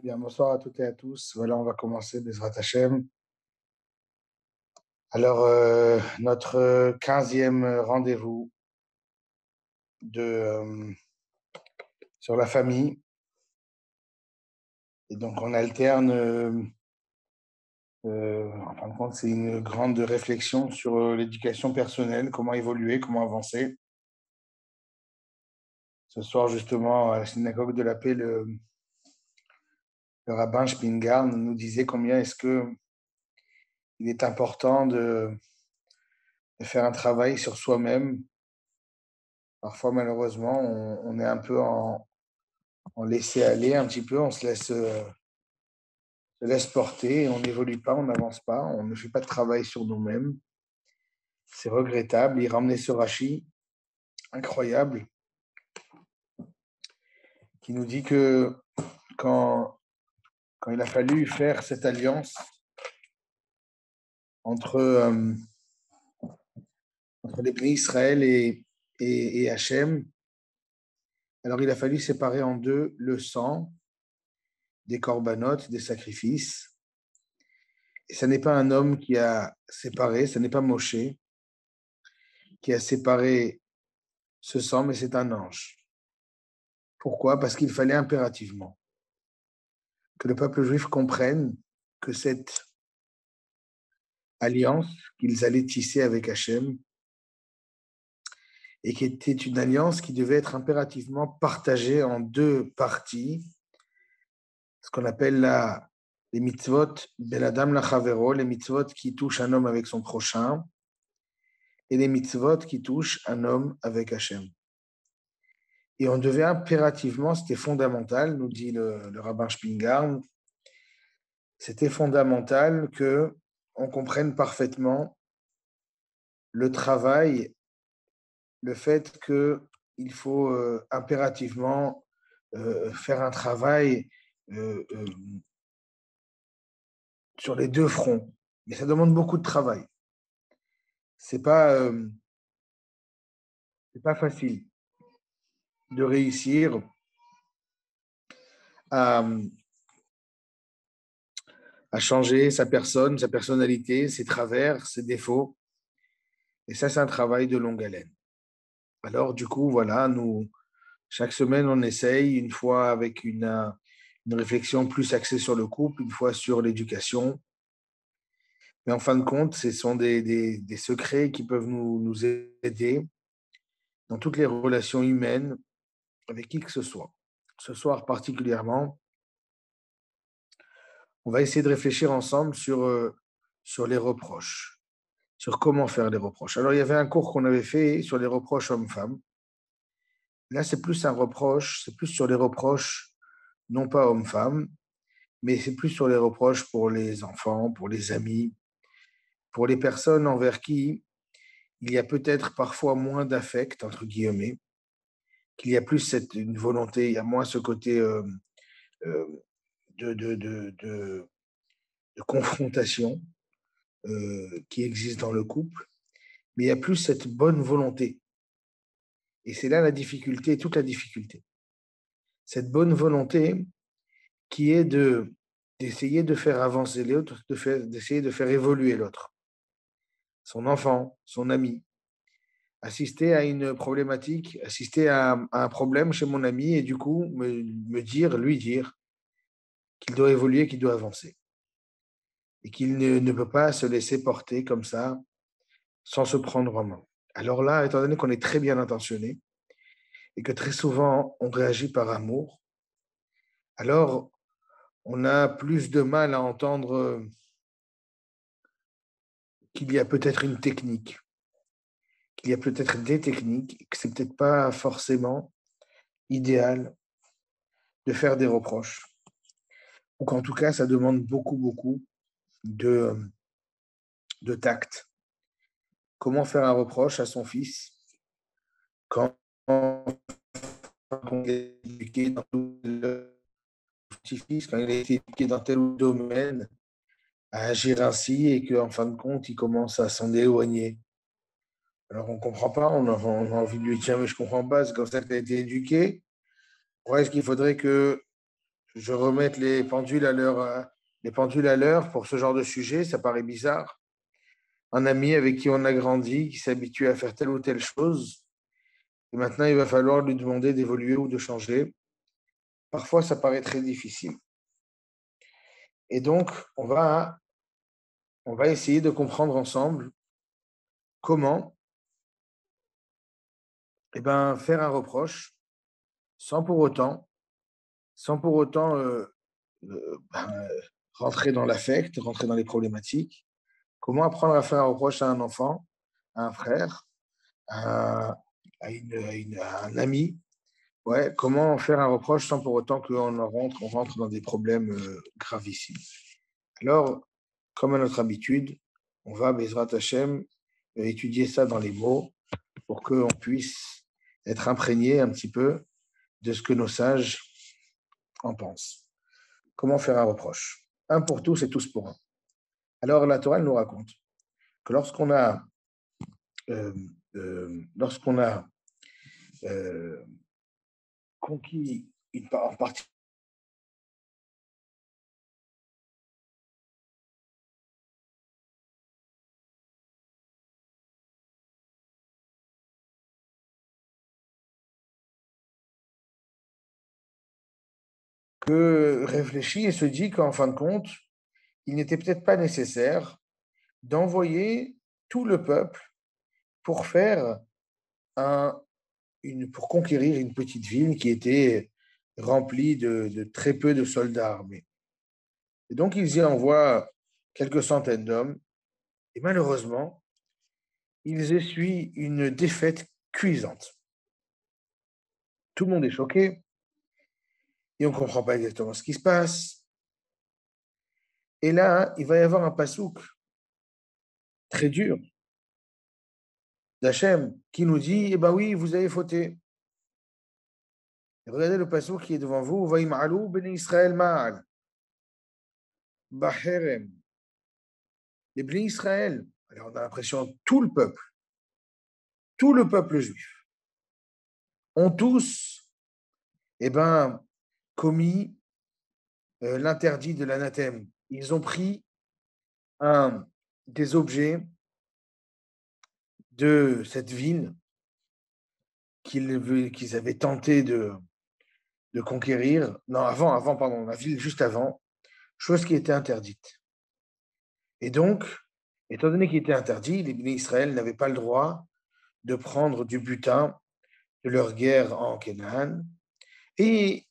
Bien, bonsoir à toutes et à tous. Voilà, on va commencer Bezrat Hashem. Alors, notre 15e rendez-vous sur la famille. Et donc, on alterne, en fin de compte, c'est une grande réflexion sur l'éducation personnelle, comment évoluer, comment avancer. Ce soir, justement, à la synagogue de la paix, le rabbin Spingarn nous disait combien est-ce que il est important de faire un travail sur soi-même. Parfois, malheureusement, on est un peu en laisser aller un petit peu, on se laisse porter, on n'évolue pas, on n'avance pas, on ne fait pas de travail sur nous-mêmes. C'est regrettable. Il ramenait ce Rashi incroyable qui nous dit que quand, quand il a fallu faire cette alliance entre, entre les pays Israël et Hachem, alors il a fallu séparer en deux le sang des corbanotes, des sacrifices. Et ce n'est pas un homme qui a séparé, ce n'est pas Moshe qui a séparé ce sang, mais c'est un ange. Pourquoi? Parce qu'il fallait impérativement que le peuple juif comprenne que cette alliance qu'ils allaient tisser avec Hachem et qui était une alliance qui devait être impérativement partagée en deux parties, ce qu'on appelle les mitzvot ben adam lachavero, les mitzvot qui touchent un homme avec son prochain, et les mitzvot qui touchent un homme avec Hachem. Et on devait impérativement, c'était fondamental, nous dit le rabbin Spingarn, c'était fondamental que on comprenne parfaitement le travail, le fait qu'il faut impérativement faire un travail euh, euh, sur les deux fronts. Mais ça demande beaucoup de travail. C'est pas, c'est pas facile de réussir à, à changer sa personne, sa personnalité, ses travers, ses défauts. Et ça, c'est un travail de longue haleine. Alors, du coup, voilà, nous, chaque semaine, on essaye, une fois avec une réflexion plus axée sur le couple, une fois sur l'éducation. Mais en fin de compte, ce sont des secrets qui peuvent nous aider dans toutes les relations humaines avec qui que ce soit. Ce soir particulièrement, on va essayer de réfléchir ensemble sur les reproches, sur comment faire les reproches. Alors, il y avait un cours qu'on avait fait sur les reproches hommes-femmes. Là, c'est plus un reproche, c'est plus sur les reproches, non pas hommes-femmes, mais c'est plus sur les reproches pour les enfants, pour les amis, pour les personnes envers qui il y a peut-être parfois moins d'affect, entre guillemets, qu'il y a plus une volonté, il y a moins ce côté euh, de, de, de, de, de confrontation qui existe dans le couple, mais il y a plus cette bonne volonté. Et c'est là la difficulté, toute la difficulté. Cette bonne volonté qui est d'essayer de faire avancer l'autre, d'essayer de faire évoluer l'autre, son enfant, son ami, assister à une problématique, assister à un problème chez mon ami et du coup lui dire qu'il doit évoluer, qu'il doit avancer et qu'il ne peut pas se laisser porter comme ça sans se prendre en main. Alors là, étant donné qu'on est très bien intentionné et que très souvent on réagit par amour, alors on a plus de mal à entendre qu'il y a peut-être une technique, qu'il y a peut-être des techniques, que c'est peut-être pas forcément idéal de faire des reproches. Ou qu'en tout cas, ça demande beaucoup, beaucoup de, de tact. Comment faire un reproche à son fils quand on est éduqué dans tout le petit-fils, quand il a été éduqué dans tel ou tel domaine, à agir ainsi et qu'en fin de compte, il commence à s'en éloigner. Alors on ne comprend pas, on a envie de lui dire, mais je ne comprends pas, c'est comme ça que tu as été éduqué. Pourquoi est-ce qu'il faudrait que je remette les pendules à l'heure pour ce genre de sujet, ça paraît bizarre. Un ami avec qui on a grandi, qui s'habitue à faire telle ou telle chose, et maintenant il va falloir lui demander d'évoluer ou de changer. Parfois, ça paraît très difficile. Et donc, on va essayer de comprendre ensemble comment faire un reproche sans pour autant, rentrer dans l'affect, rentrer dans les problématiques. Comment apprendre à faire un reproche à un enfant, à un frère, à un ami. Ouais, comment faire un reproche sans pour autant on rentre dans des problèmes gravissimes. Alors, comme à notre habitude, on va, Bezrat Hashem, étudier ça dans les mots pour qu'on puisse être imprégné un petit peu de ce que nos sages en pensent. Comment faire un reproche? Un pour tous et tous pour un. Alors, la Torah nous raconte que lorsqu'on a conquis en partie que réfléchit et se dit qu'en fin de compte, il n'était peut-être pas nécessaire d'envoyer tout le peuple pour faire pour conquérir une petite ville qui était remplie de très peu de soldats armés. Et donc, ils y envoient quelques centaines d'hommes, et malheureusement, ils essuient une défaite cuisante. Tout le monde est choqué, et on ne comprend pas exactement ce qui se passe. Et là, il va y avoir un pasouk très dur d'Hachem qui nous dit, eh bien oui, vous avez fauté. Et regardez le pasouk qui est devant vous, Vaïm'alou ben Israël ma'al, Baherem. Les Bnei Israël, alors on a l'impression tout le peuple juif, ont tous commis l'interdit de l'anathème. Ils ont pris des objets de cette ville qu'ils avaient tenté de conquérir. Non, pardon, la ville juste avant, chose qui était interdite. Et donc, étant donné qu'il était interdit, les Bnei Israël n'avaient pas le droit de prendre du butin de leur guerre en Canaan. Et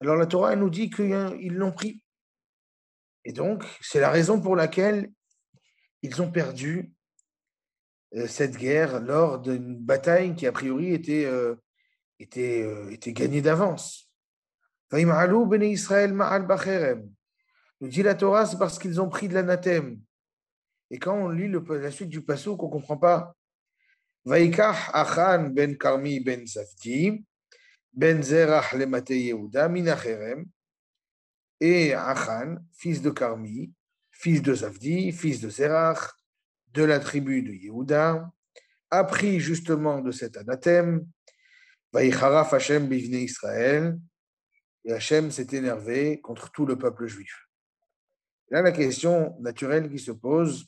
alors la Torah elle nous dit qu'ils l'ont pris. Et donc, c'est la raison pour laquelle ils ont perdu cette guerre lors d'une bataille qui, a priori, était gagnée d'avance. Vaïm'alou bnei Israël ma'al bacherem. Nous dit la Torah, c'est parce qu'ils ont pris de l'anathème. Et quand on lit la suite du passouk, on ne comprend pas. Vaïkach Achan ben Karmi ben Zavdi, ben Zerach le Mate Yehuda, minacherem. Et Achan, fils de Karmi, fils de Zavdi, fils de Zerach, de la tribu de Yehuda, a pris justement de cet anathème, Vaïcharaf Hashem bivnei Israël, et Hashem s'est énervé contre tout le peuple juif. Là, la question naturelle qui se pose,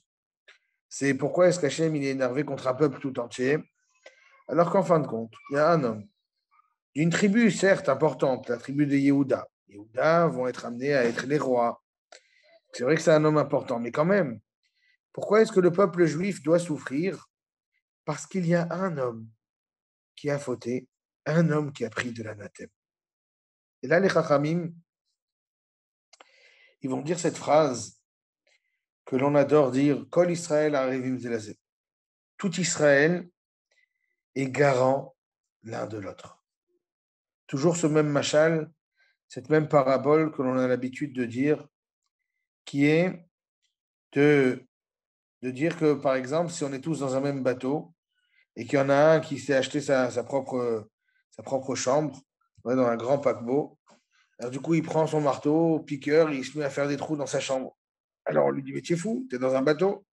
c'est pourquoi est-ce qu'Hachem il est énervé contre un peuple tout entier, alors qu'en fin de compte, il y a un homme d'une tribu certes importante, la tribu de Yehuda. Yehuda vont être amenés à être les rois. C'est vrai que c'est un homme important, mais quand même, pourquoi est-ce que le peuple juif doit souffrir? Parce qu'il y a un homme qui a fauté, un homme qui a pris de l'anathème. Et là, les Chachamim, ils vont dire cette phrase que l'on adore dire, Kol Israël Arevim Zelazé. Tout Israël est garant l'un de l'autre. Toujours ce même machal, cette même parabole que l'on a l'habitude de dire, qui est de dire que, par exemple, si on est tous dans un même bateau et qu'il y en a un qui s'est acheté sa propre chambre, ouais, dans un grand paquebot, alors du coup, il prend son marteau, piqueur, il se met à faire des trous dans sa chambre. Alors on lui dit, mais tu es fou, tu es dans un bateau,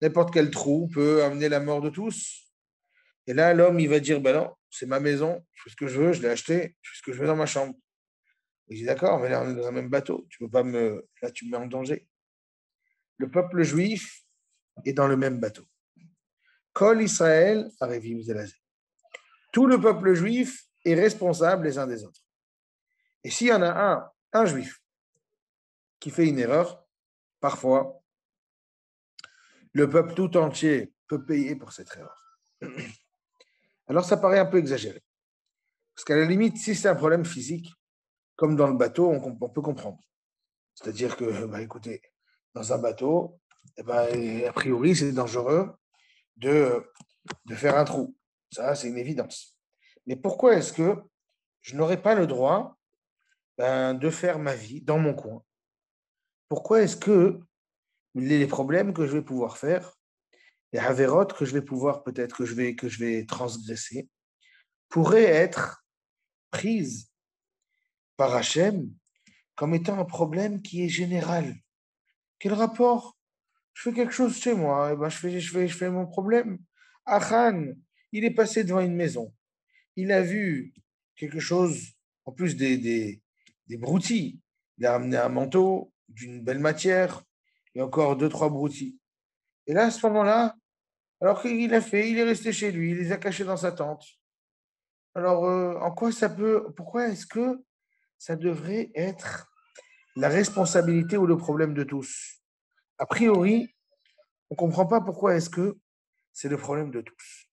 n'importe quel trou peut amener la mort de tous. Et là, l'homme, il va dire, ben non, c'est ma maison, je fais ce que je veux, je l'ai acheté, je fais ce que je veux dans ma chambre. Il dit d'accord, mais là on est dans un même bateau, tu peux pas me. Là tu me mets en danger. Le peuple juif est dans le même bateau. Kol Israël Arevim Zelazé. Tout le peuple juif est responsable les uns des autres. Et s'il y en a un juif, qui fait une erreur, parfois, le peuple tout entier peut payer pour cette erreur. Alors ça paraît un peu exagéré. Parce qu'à la limite, si c'est un problème physique, comme dans le bateau, on peut comprendre. C'est-à-dire que, bah, écoutez, dans un bateau, a priori, c'est dangereux de faire un trou. Ça, c'est une évidence. Mais pourquoi est-ce que je n'aurais pas le droit de faire ma vie dans mon coin? Pourquoi est-ce que les problèmes que je vais pouvoir faire, les havérotes que je vais pouvoir peut-être que je vais transgresser, pourraient être prises par Hachem comme étant un problème qui est général? Quel rapport? Je fais quelque chose chez moi, et ben je fais mon problème. Achan, il est passé devant une maison. Il a vu quelque chose, en plus des broutilles. Il a ramené un manteau d'une belle matière et encore deux, trois broutilles. Et là, à ce moment-là, alors qu'il a fait, il est resté chez lui, il les a cachés dans sa tente. Alors, en quoi ça peut, pourquoi est-ce que ça devrait être la responsabilité ou le problème de tous? A priori, on ne comprend pas pourquoi est-ce que c'est le problème de tous.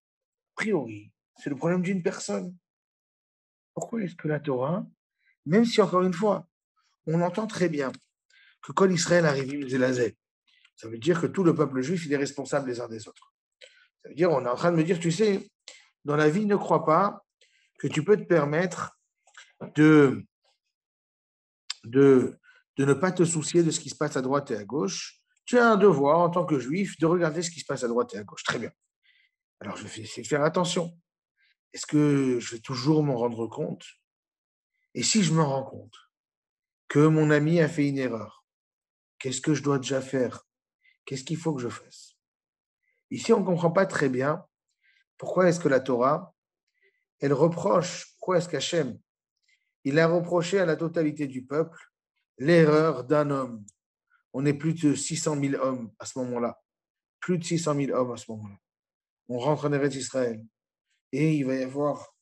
A priori, c'est le problème d'une personne. Pourquoi est-ce que la Torah, même si encore une fois, on entend très bien que quand Israël arrive Zélazé, ça veut dire que tout le peuple juif, il est responsable les uns des autres. Ça veut dire, on est en train de me dire, tu sais, dans la vie, ne crois pas que tu peux te permettre de, de, de ne pas te soucier de ce qui se passe à droite et à gauche. Tu as un devoir en tant que juif de regarder ce qui se passe à droite et à gauche. Très bien. Alors, je vais essayer de faire attention. Est-ce que je vais toujours m'en rendre compte? Et si je me rends compte que mon ami a fait une erreur, qu'est-ce que je dois déjà faire? Qu'est-ce qu'il faut que je fasse? Ici, on ne comprend pas très bien pourquoi est-ce que la Torah, elle reproche, pourquoi est-ce qu'Hachem, il a reproché à la totalité du peuple l'erreur d'un homme. On est plus de 600 000 hommes à ce moment-là. Plus de 600 000 hommes à ce moment-là. On rentre en Eretz Israël. Et il va y avoir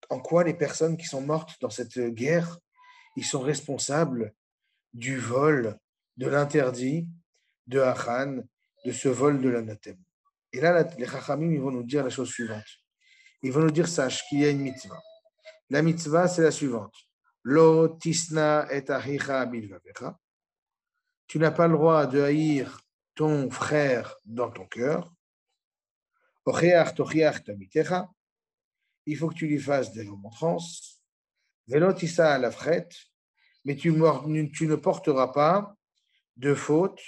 en quoi les personnes qui sont mortes dans cette guerre, ils sont responsables du vol, de l'interdit de Achan, de ce vol de l'anathème. Et là, les Chachamim, ils vont nous dire la chose suivante. Ils vont nous dire, sache qu'il y a une mitzvah. La mitzvah, c'est la suivante. Lo tisna et ahicha bilvavecha. Tu n'as pas le droit de haïr ton frère dans ton cœur. Ocheach tochiach tamitecha. Il faut que tu lui fasses des remontrances. Velo tissa à la frette. Mais tu ne porteras pas de faute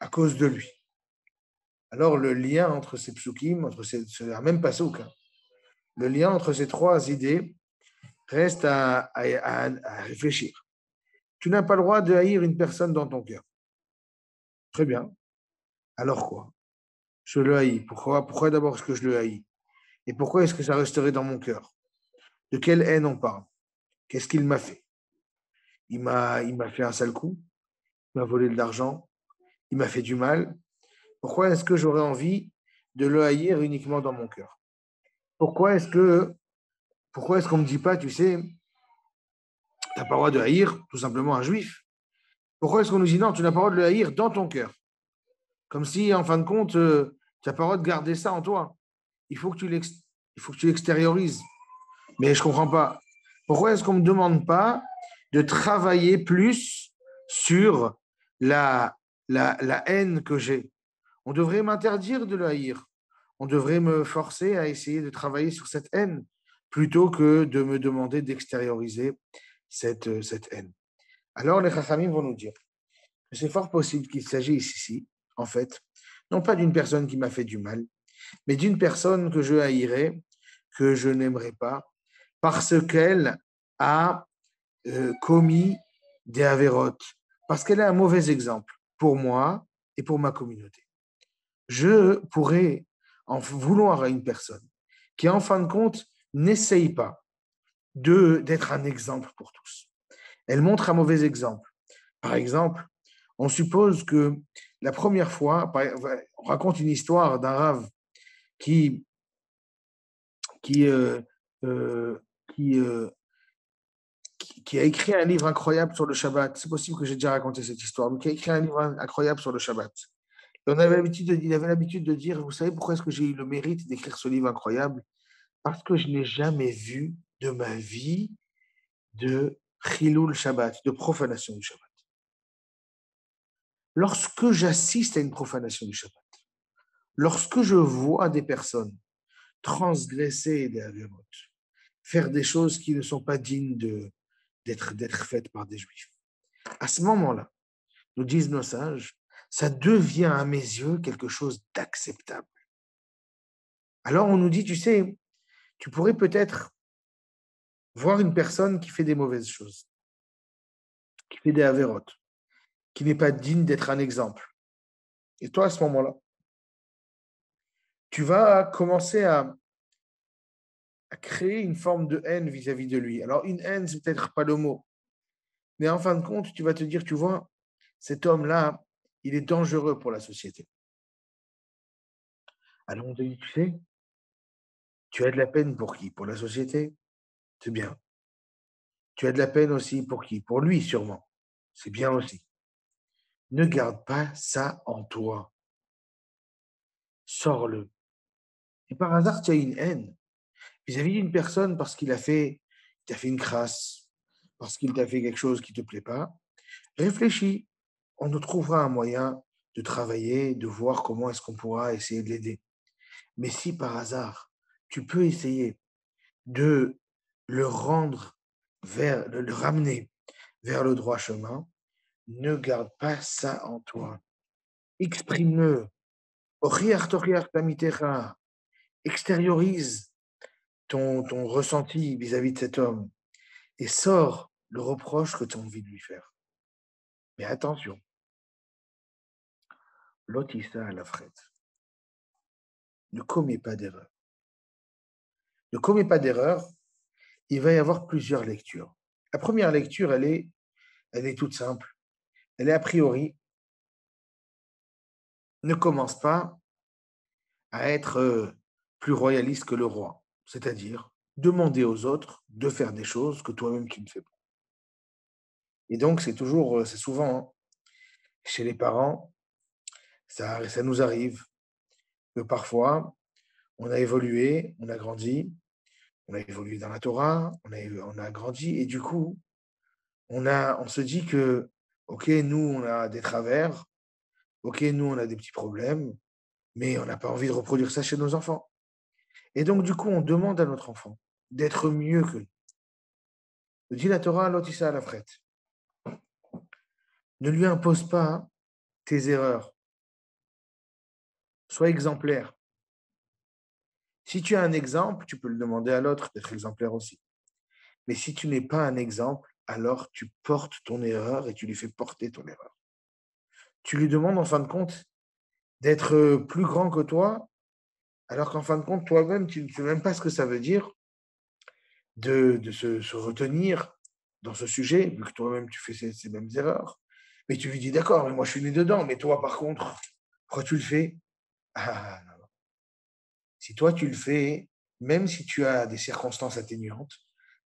à cause de lui. Alors, le lien entre ces psukim, c'est même pas souk, hein. Le lien entre ces trois idées reste à réfléchir. Tu n'as pas le droit de haïr une personne dans ton cœur. Très bien. Alors quoi? Je le haïs. Pourquoi d'abord est-ce que je le haïs? Et pourquoi est-ce que ça resterait dans mon cœur? De quelle haine on parle? Qu'est-ce qu'il m'a fait? Il m'a fait un sale coup. Il m'a volé de l'argent. Il m'a fait du mal. Pourquoi est-ce que j'aurais envie de le haïr uniquement dans mon cœur? Pourquoi est-ce qu'on ne me dit pas, tu sais, tu n'as pas le droit de haïr tout simplement un juif? Pourquoi est-ce qu'on nous dit non, tu n'as pas le droit de le haïr dans ton cœur? Comme si, en fin de compte, tu n'as pas le droit de garder ça en toi. Il faut que tu l'extériorises. Mais je ne comprends pas. Pourquoi est-ce qu'on ne me demande pas de travailler plus sur la haine que j'ai? On devrait m'interdire de le haïr. On devrait me forcer à essayer de travailler sur cette haine plutôt que de me demander d'extérioriser cette haine. Alors les Chachamim vont nous dire que c'est fort possible qu'il s'agisse ici, en fait, non pas d'une personne qui m'a fait du mal, mais d'une personne que je haïrais, que je n'aimerais pas, parce qu'elle a commis des avérotes, parce qu'elle est un mauvais exemple pour moi et pour ma communauté. Je pourrais en vouloir à une personne qui, en fin de compte, n'essaye pas d'être un exemple pour tous. Elle montre un mauvais exemple. Par exemple, on suppose que la première fois, on raconte une histoire d'un rave qui, qui, euh, euh, qui, euh, qui a écrit un livre incroyable sur le Shabbat. C'est possible que j'ai déjà raconté cette histoire, mais qui a écrit un livre incroyable sur le Shabbat. Et il avait l'habitude de dire, vous savez pourquoi est-ce que j'ai eu le mérite d'écrire ce livre incroyable? Parce que je n'ai jamais vu de ma vie de Chilul Shabbat, de profanation du Shabbat. Lorsque j'assiste à une profanation du Shabbat, lorsque je vois des personnes transgresser des avérotes, faire des choses qui ne sont pas dignes d'être faites par des juifs, à ce moment-là, nous disent nos sages, ça devient à mes yeux quelque chose d'acceptable. Alors on nous dit, tu sais, tu pourrais peut-être voir une personne qui fait des mauvaises choses, qui fait des avérotes, qui n'est pas digne d'être un exemple. Et toi, à ce moment-là, tu vas commencer à créer une forme de haine vis-à-vis de lui. Alors, une haine, c'est peut-être pas le mot, mais en fin de compte, tu vas te dire, tu vois, cet homme-là, il est dangereux pour la société. Alors, on te dit, tu sais, tu as de la peine pour qui? Pour la société? C'est bien. Tu as de la peine aussi pour qui? Pour lui, sûrement. C'est bien aussi. Ne garde pas ça en toi. Sors-le. Et par hasard, tu as une haine vis-à-vis d'une personne parce il t'a fait une crasse, parce qu'il t'a fait quelque chose qui ne te plaît pas. Réfléchis. On nous trouvera un moyen de travailler, de voir comment est-ce qu'on pourra essayer de l'aider. Mais si par hasard, tu peux essayer de le rendre de le ramener vers le droit chemin, ne garde pas ça en toi. Exprime-le. Extériorise ton ressenti vis-à-vis de cet homme et sors le reproche que tu as envie de lui faire. Mais attention, lotissa à la frette. Ne commets pas d'erreur. Ne commets pas d'erreur, il va y avoir plusieurs lectures. La première lecture, elle est toute simple. Elle est a priori, ne commence pas à être plus royaliste que le roi, c'est-à-dire demander aux autres de faire des choses que toi-même tu ne fais pas. Et donc, c'est souvent, hein, chez les parents, ça nous arrive que parfois, on a évolué, on a grandi, on a évolué dans la Torah, on a grandi, et du coup, on se dit que, OK, nous, on a des travers, OK, nous, on a des petits problèmes, mais on n'a pas envie de reproduire ça chez nos enfants. Et donc, du coup, on demande à notre enfant d'être mieux que nous. Dit la Torah, l'otissa à la frette. Ne lui impose pas tes erreurs. Sois exemplaire. Si tu as un exemple, tu peux le demander à l'autre d'être exemplaire aussi. Mais si tu n'es pas un exemple, alors tu portes ton erreur et tu lui fais porter ton erreur. Tu lui demandes en fin de compte d'être plus grand que toi, alors qu'en fin de compte, toi-même, tu ne sais même pas ce que ça veut dire de se retenir dans ce sujet, vu que toi-même, tu fais ces mêmes erreurs. Mais tu lui dis, d'accord, mais moi, je suis né dedans, mais toi, par contre, pourquoi tu le fais? Ah, non. Si toi, tu le fais, même si tu as des circonstances atténuantes,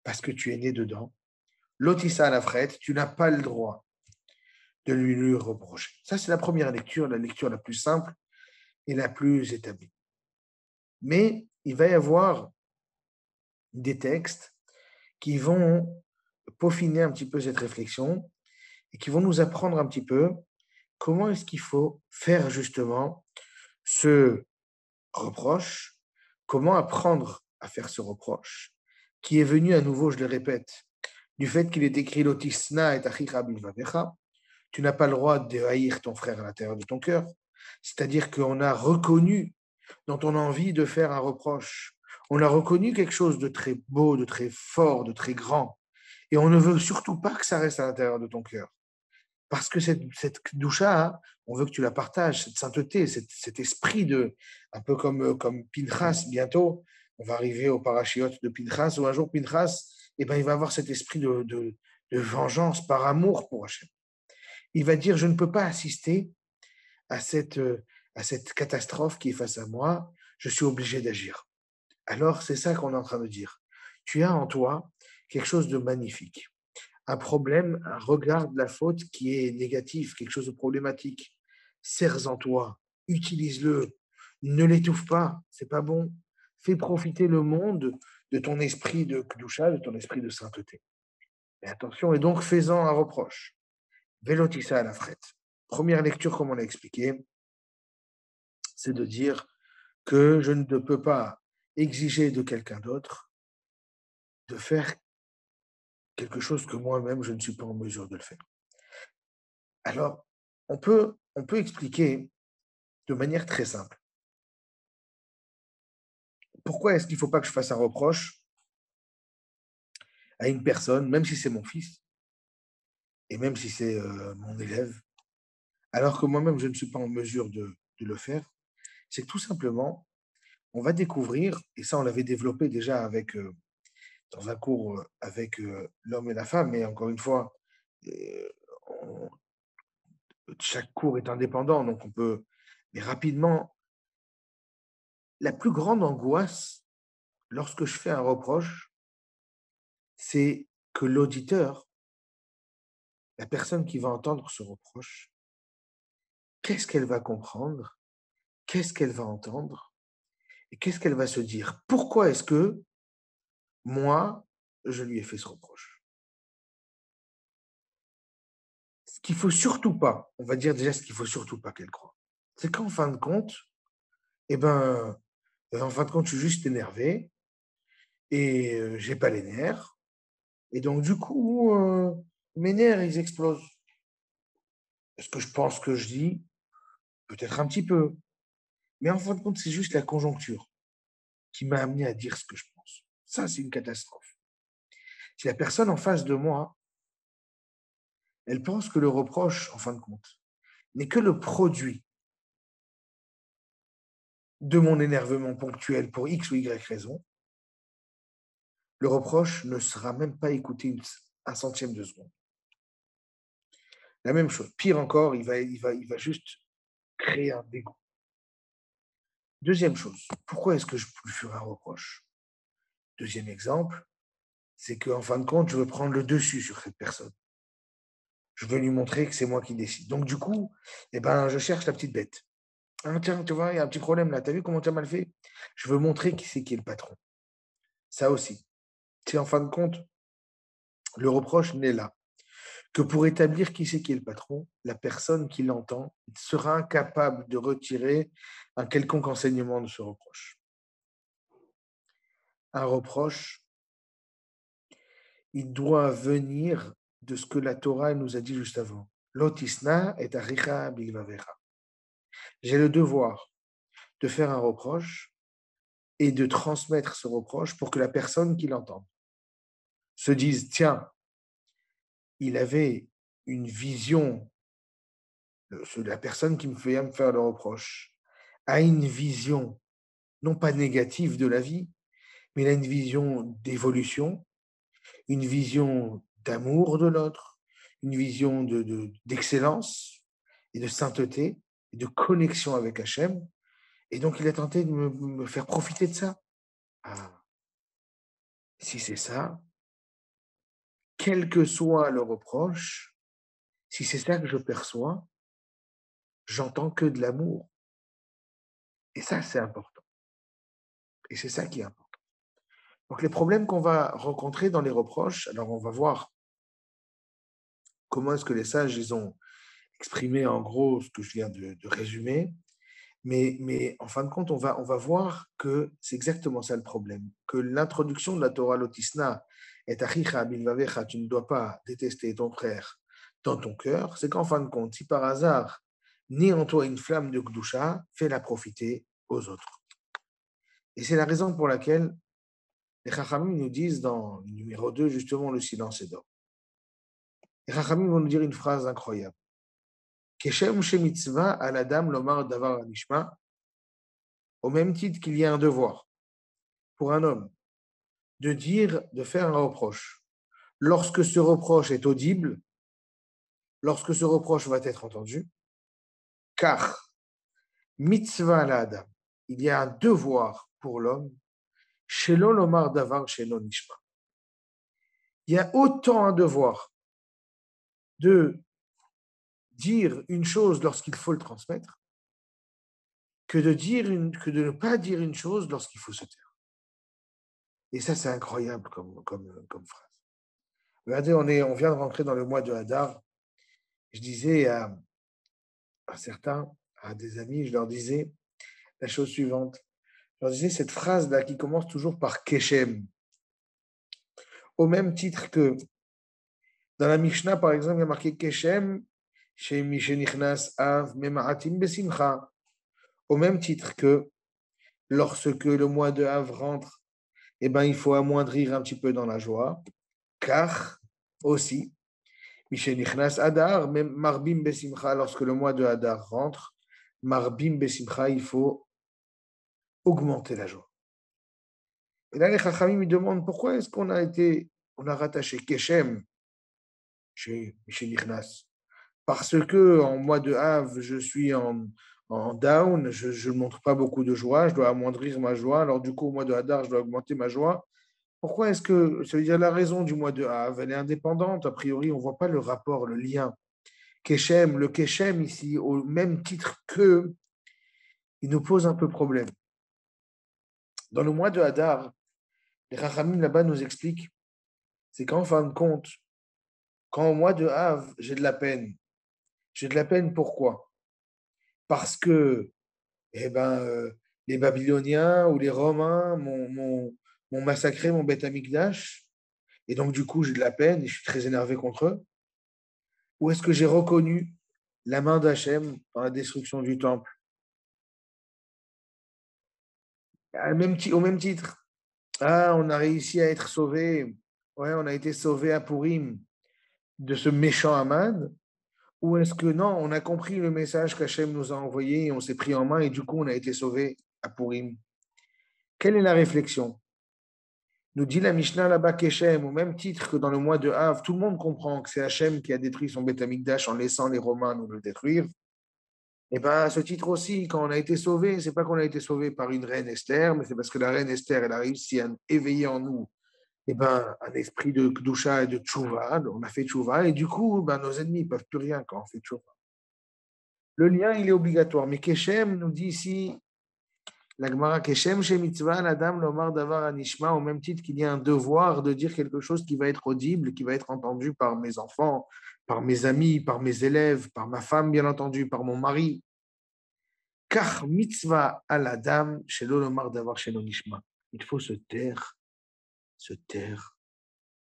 parce que tu es né dedans, lotissa à la frette, tu n'as pas le droit de lui reprocher. Ça, c'est la première lecture, la lecture la plus simple et la plus établie. Mais il va y avoir des textes qui vont peaufiner un petit peu cette réflexion et qui vont nous apprendre un petit peu comment est-ce qu'il faut faire justement ce reproche, comment apprendre à faire ce reproche, qui est venu à nouveau, je le répète, du fait qu'il est écrit Lotisna et Achicha bilvavecha, tu n'as pas le droit de haïr ton frère à l'intérieur de ton cœur. C'est-à-dire qu'on a reconnu dans ton envie de faire un reproche, on a reconnu quelque chose de très beau, de très fort, de très grand. Et on ne veut surtout pas que ça reste à l'intérieur de ton cœur. Parce que cette doucha, hein, on veut que tu la partages, cette sainteté, cet esprit de, un peu comme Pinchas, bientôt, on va arriver au parachiote de Pinchas, où un jour Pinchas, eh ben, il va avoir cet esprit de vengeance, par amour pour Hachem. Il va dire, je ne peux pas assister à cette catastrophe qui est face à moi, je suis obligé d'agir. Alors, c'est ça qu'on est en train de dire. Tu as en toi quelque chose de magnifique, un problème, un regard de la faute qui est négatif, quelque chose de problématique. Serre en toi, utilise-le, ne l'étouffe pas, c'est pas bon. Fais profiter le monde de ton esprit de Kedusha, de ton esprit de sainteté. Mais attention, et donc fais-en un reproche. Vélotissa à la frette. Première lecture, comme on l'a expliqué, c'est de dire que je ne peux pas exiger de quelqu'un d'autre de faire quelque chose que moi-même, je ne suis pas en mesure de le faire. Alors, on peut expliquer de manière très simple. Pourquoi est-ce qu'il ne faut pas que je fasse un reproche à une personne, même si c'est mon fils, et même si c'est mon élève, alors que moi-même, je ne suis pas en mesure de le faire? C'est que tout simplement, on va découvrir, et ça, on l'avait développé déjà dans un cours avec l'homme et la femme, mais encore une fois, euh, on- chaque cours est indépendant, donc on peut. Mais rapidement, la plus grande angoisse lorsque je fais un reproche, c'est que l'auditeur, la personne qui va entendre ce reproche, qu'est-ce qu'elle va comprendre, qu'est-ce qu'elle va entendre et qu'est-ce qu'elle va se dire. Pourquoi est-ce que moi, je lui ai fait ce reproche? Ce qu'il faut surtout pas, on va dire déjà ce qu'il faut surtout pas qu'elle croie, c'est qu'en fin de compte, eh ben, en fin de compte, je suis juste énervé et j'ai pas les nerfs. Et donc, du coup, mes nerfs, ils explosent. Est-ce que je pense que je dis? Peut-être un petit peu. Mais en fin de compte, c'est juste la conjoncture qui m'a amené à dire ce que je pense. Ça, c'est une catastrophe. Si la personne en face de moi, elle pense que le reproche, en fin de compte, n'est que le produit de mon énervement ponctuel pour X ou Y raison, le reproche ne sera même pas écouté un centième de seconde. La même chose. Pire encore, il va juste créer un dégoût. Deuxième chose, pourquoi est-ce que je lui ferai un reproche? Deuxième exemple, c'est qu'en fin de compte, je veux prendre le dessus sur cette personne. Je veux lui montrer que c'est moi qui décide. Donc, du coup, eh ben, je cherche la petite bête. Ah, tiens, tu vois, il y a un petit problème là. Tu as vu comment tu as mal fait? Je veux montrer qui c'est qui est le patron. Ça aussi. C'est en fin de compte, le reproche n'est là que pour établir qui c'est qui est le patron, la personne qui l'entend sera incapable de retirer un quelconque enseignement de ce reproche. Un reproche, il doit venir de ce que la Torah nous a dit juste avant. Lotisna et aricha bigvavecha. J'ai le devoir de faire un reproche et de transmettre ce reproche pour que la personne qui l'entend se dise, tiens, il avait une vision, la personne qui me fait me faire le reproche a une vision, non pas négative de la vie, mais il a une vision d'évolution, une vision d'amour de l'autre, une vision d'excellence et de sainteté et de connexion avec Hachem. Et donc, il a tenté de me faire profiter de ça. Ah, si c'est ça, quel que soit le reproche, si c'est ça que je perçois, j'entends que de l'amour. Et ça, c'est important. Et c'est ça qui est important. Donc, les problèmes qu'on va rencontrer dans les reproches, alors on va voir comment est-ce que les sages, ils ont exprimé en gros ce que je viens de résumer. Mais en fin de compte, on va voir que c'est exactement ça le problème. Que l'introduction de la Torah Lotisna est achicha bilvavecha, tu ne dois pas détester ton frère dans ton cœur, c'est qu'en fin de compte, si par hasard, ni en toi une flamme de Gdusha, fais-la profiter aux autres. Et c'est la raison pour laquelle les Chachamim nous disent dans le numéro 2, justement, le silence est d'or. Les Chachamim vont nous dire une phrase incroyable. Keshem shemitzvah al adam lomar davar anishma, au même titre qu'il y a un devoir pour un homme de dire, de faire un reproche. lorsque ce reproche est audible, lorsque ce reproche va être entendu, car mitzvah la adam, il y a un devoir pour l'homme, shelo lomar davar shelo nishma. Il y a autant un devoir de dire une chose lorsqu'il faut le transmettre que de ne pas dire une chose lorsqu'il faut se taire. Et ça, c'est incroyable comme phrase. Regardez, on vient de rentrer dans le mois de Hadar. Je disais à certains, à des amis, je leur disais la chose suivante. Je leur disais cette phrase-là qui commence toujours par Keshem. Au même titre que dans la Mishnah, par exemple, il y a marqué Keshem, chez Mishenichnas Av, Mema'atim Besimcha. Au même titre que lorsque le mois de Av rentre, eh ben, il faut amoindrir un petit peu dans la joie, car aussi, Mishenichnas Adar, même Marbim Besimcha, lorsque le mois de Hadar rentre, Marbim Besimcha, il faut augmenter la joie. Et là, les Chachamim me demandent pourquoi est-ce qu'on a rattaché Keshem chez Mishenichnas. Parce que en mois de Av, je suis en down, je ne montre pas beaucoup de joie, je dois amoindrir ma joie. Alors du coup, au mois de Hadar, je dois augmenter ma joie. Pourquoi est-ce que, ça veut dire la raison du mois de Av, elle est indépendante, a priori, on ne voit pas le rapport, le lien. Keshem, le Keshem ici, au même titre que, il nous pose un peu problème. Dans le mois de Hadar, les Rachamim là-bas nous expliquent, c'est qu'en fin de compte, quand au mois de Av, j'ai de la peine. J'ai de la peine pourquoi? Parce que eh ben, les Babyloniens ou les Romains m'ont massacré mon Beth Amikdash, et donc du coup j'ai de la peine et je suis très énervé contre eux. Ou est-ce que j'ai reconnu la main d'Hachem dans la destruction du temple? Au même titre. Ah, on a réussi à être sauvé. Ouais, on a été sauvé à Purim de ce méchant Haman. Ou est-ce que non, on a compris le message qu'Hachem nous a envoyé et on s'est pris en main et du coup on a été sauvé à Purim? Quelle est la réflexion? Nous dit la Mishnah là-bas qu'Hachem, au même titre que dans le mois de Av, tout le monde comprend que c'est Hachem qui a détruit son Beth Amikdash en laissant les Romains nous le détruire. Et bien, à ce titre aussi, quand on a été sauvé, c'est pas qu'on a été sauvé par une reine Esther, mais c'est parce que la reine Esther, elle a réussi à éveiller en nous un esprit de Kdusha et de Tchouva. On a fait Tchouva, et du coup, nos ennemis ne peuvent plus rien quand on fait Tchouva. Le lien, il est obligatoire. Mais Keshem nous dit ici, la Gemara Keshem chez Mitzvah, la dame Lomar Davar Anishma, au même titre qu'il y a un devoir de dire quelque chose qui va être audible, qui va être entendu par mes enfants, par mes amis, par mes élèves, par ma femme, bien entendu, par mon mari. Car mitzvah à la dame chez l'Olomar Davar chez Nishma. Il faut se taire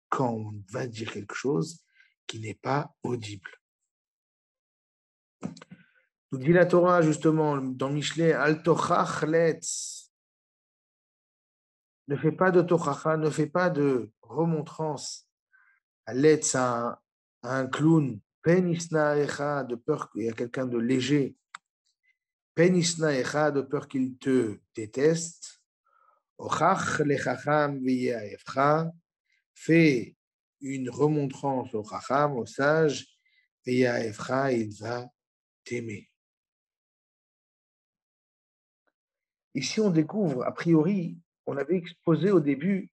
quand on va dire quelque chose qui n'est pas audible. Nous dit la Torah justement dans Michelet, Al tochach letz. Ne fais pas de tochacha, ne fais pas de remontrance à letz à un clown. Penisna echa, de peur qu'il y a quelqu'un de léger. Penisna echa, de peur qu'il te déteste. Ochach lechacham v'yaefcha. Fais une remontrance au chacham, au sage, v'yaefcha, il va t'aimer. Ici, on découvre, a priori, on avait exposé au début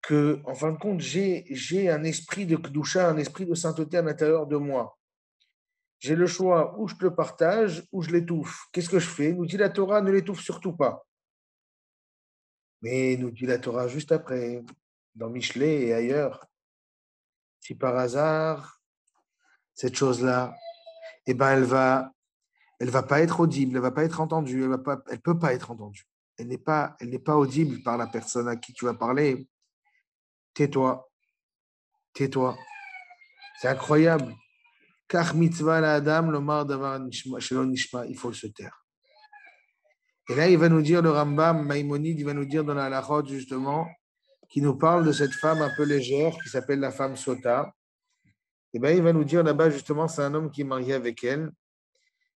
que, en fin de compte, j'ai un esprit de Kedusha, un esprit de sainteté à l'intérieur de moi. J'ai le choix, ou je le partage, ou je l'étouffe. Qu'est-ce que je fais? Nous dit la Torah, ne l'étouffe surtout pas. Mais nous dit la Torah juste après, dans Michelet et ailleurs, si par hasard, cette chose-là, eh ben, elle va pas être audible, elle va pas être entendue, elle peut pas être entendue. Elle n'est pas audible par la personne à qui tu vas parler. Tais-toi, tais-toi. C'est incroyable. Car mitzvah la adam, lomar davar shelo nishma, il faut se taire. Et là, il va nous dire, le Rambam, Maïmonide, il va nous dire dans la halachot, justement, qui nous parle de cette femme un peu légère, qui s'appelle la femme Sota. Et bien, il va nous dire là-bas, justement, c'est un homme qui est marié avec elle.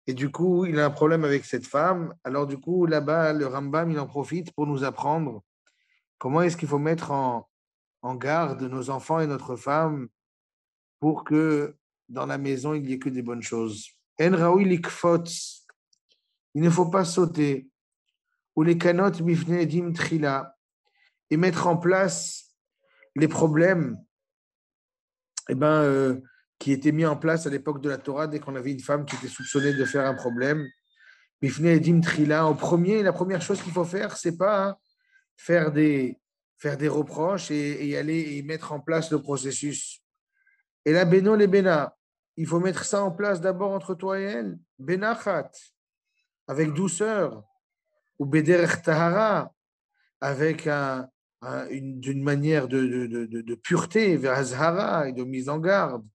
Et du coup, il a un problème avec cette femme. Alors, du coup, là-bas, le Rambam, il en profite pour nous apprendre comment est-ce qu'il faut mettre en garde nos enfants et notre femme pour que dans la maison, il n'y ait que des bonnes choses. En raoui likfotz, il ne faut pas sauter. Ou les canotes bifne dim trila, et mettre en place les problèmes qui étaient mis en place à l'époque de la Torah dès qu'on avait une femme qui était soupçonnée de faire un problème. Bifne edim trila, la première chose qu'il faut faire, c'est pas faire des reproches et aller et mettre en place le processus. Et là, Beno les Bena, il faut mettre ça en place d'abord entre toi et elle. Benachat, avec douceur. Ou Bederech Tahara, avec d'une manière de pureté, vers Azhara et de mise en garde.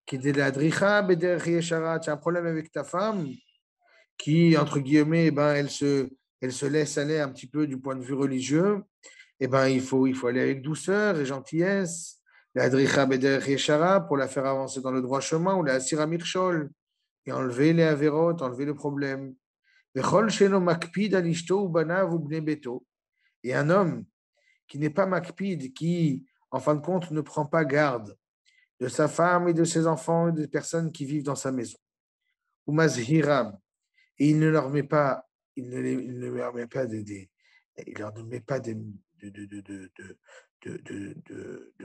Qui est de la Dricha, Bederech Yeshara. Tu as un problème avec ta femme qui, entre guillemets, elle se laisse aller un petit peu du point de vue religieux. Il faut aller avec douceur et gentillesse. La Dricha Bederech Yeshara pour la faire avancer dans le droit chemin, ou la Asira Mirchol, et enlever les avérotes, enlever le problème. Et un homme qui n'est pas makpid, qui, en fin de compte, ne prend pas garde de sa femme et de ses enfants et des personnes qui vivent dans sa maison. Ou mazhiram, et il ne leur met pas, il ne leur met pas il leur ne met pas de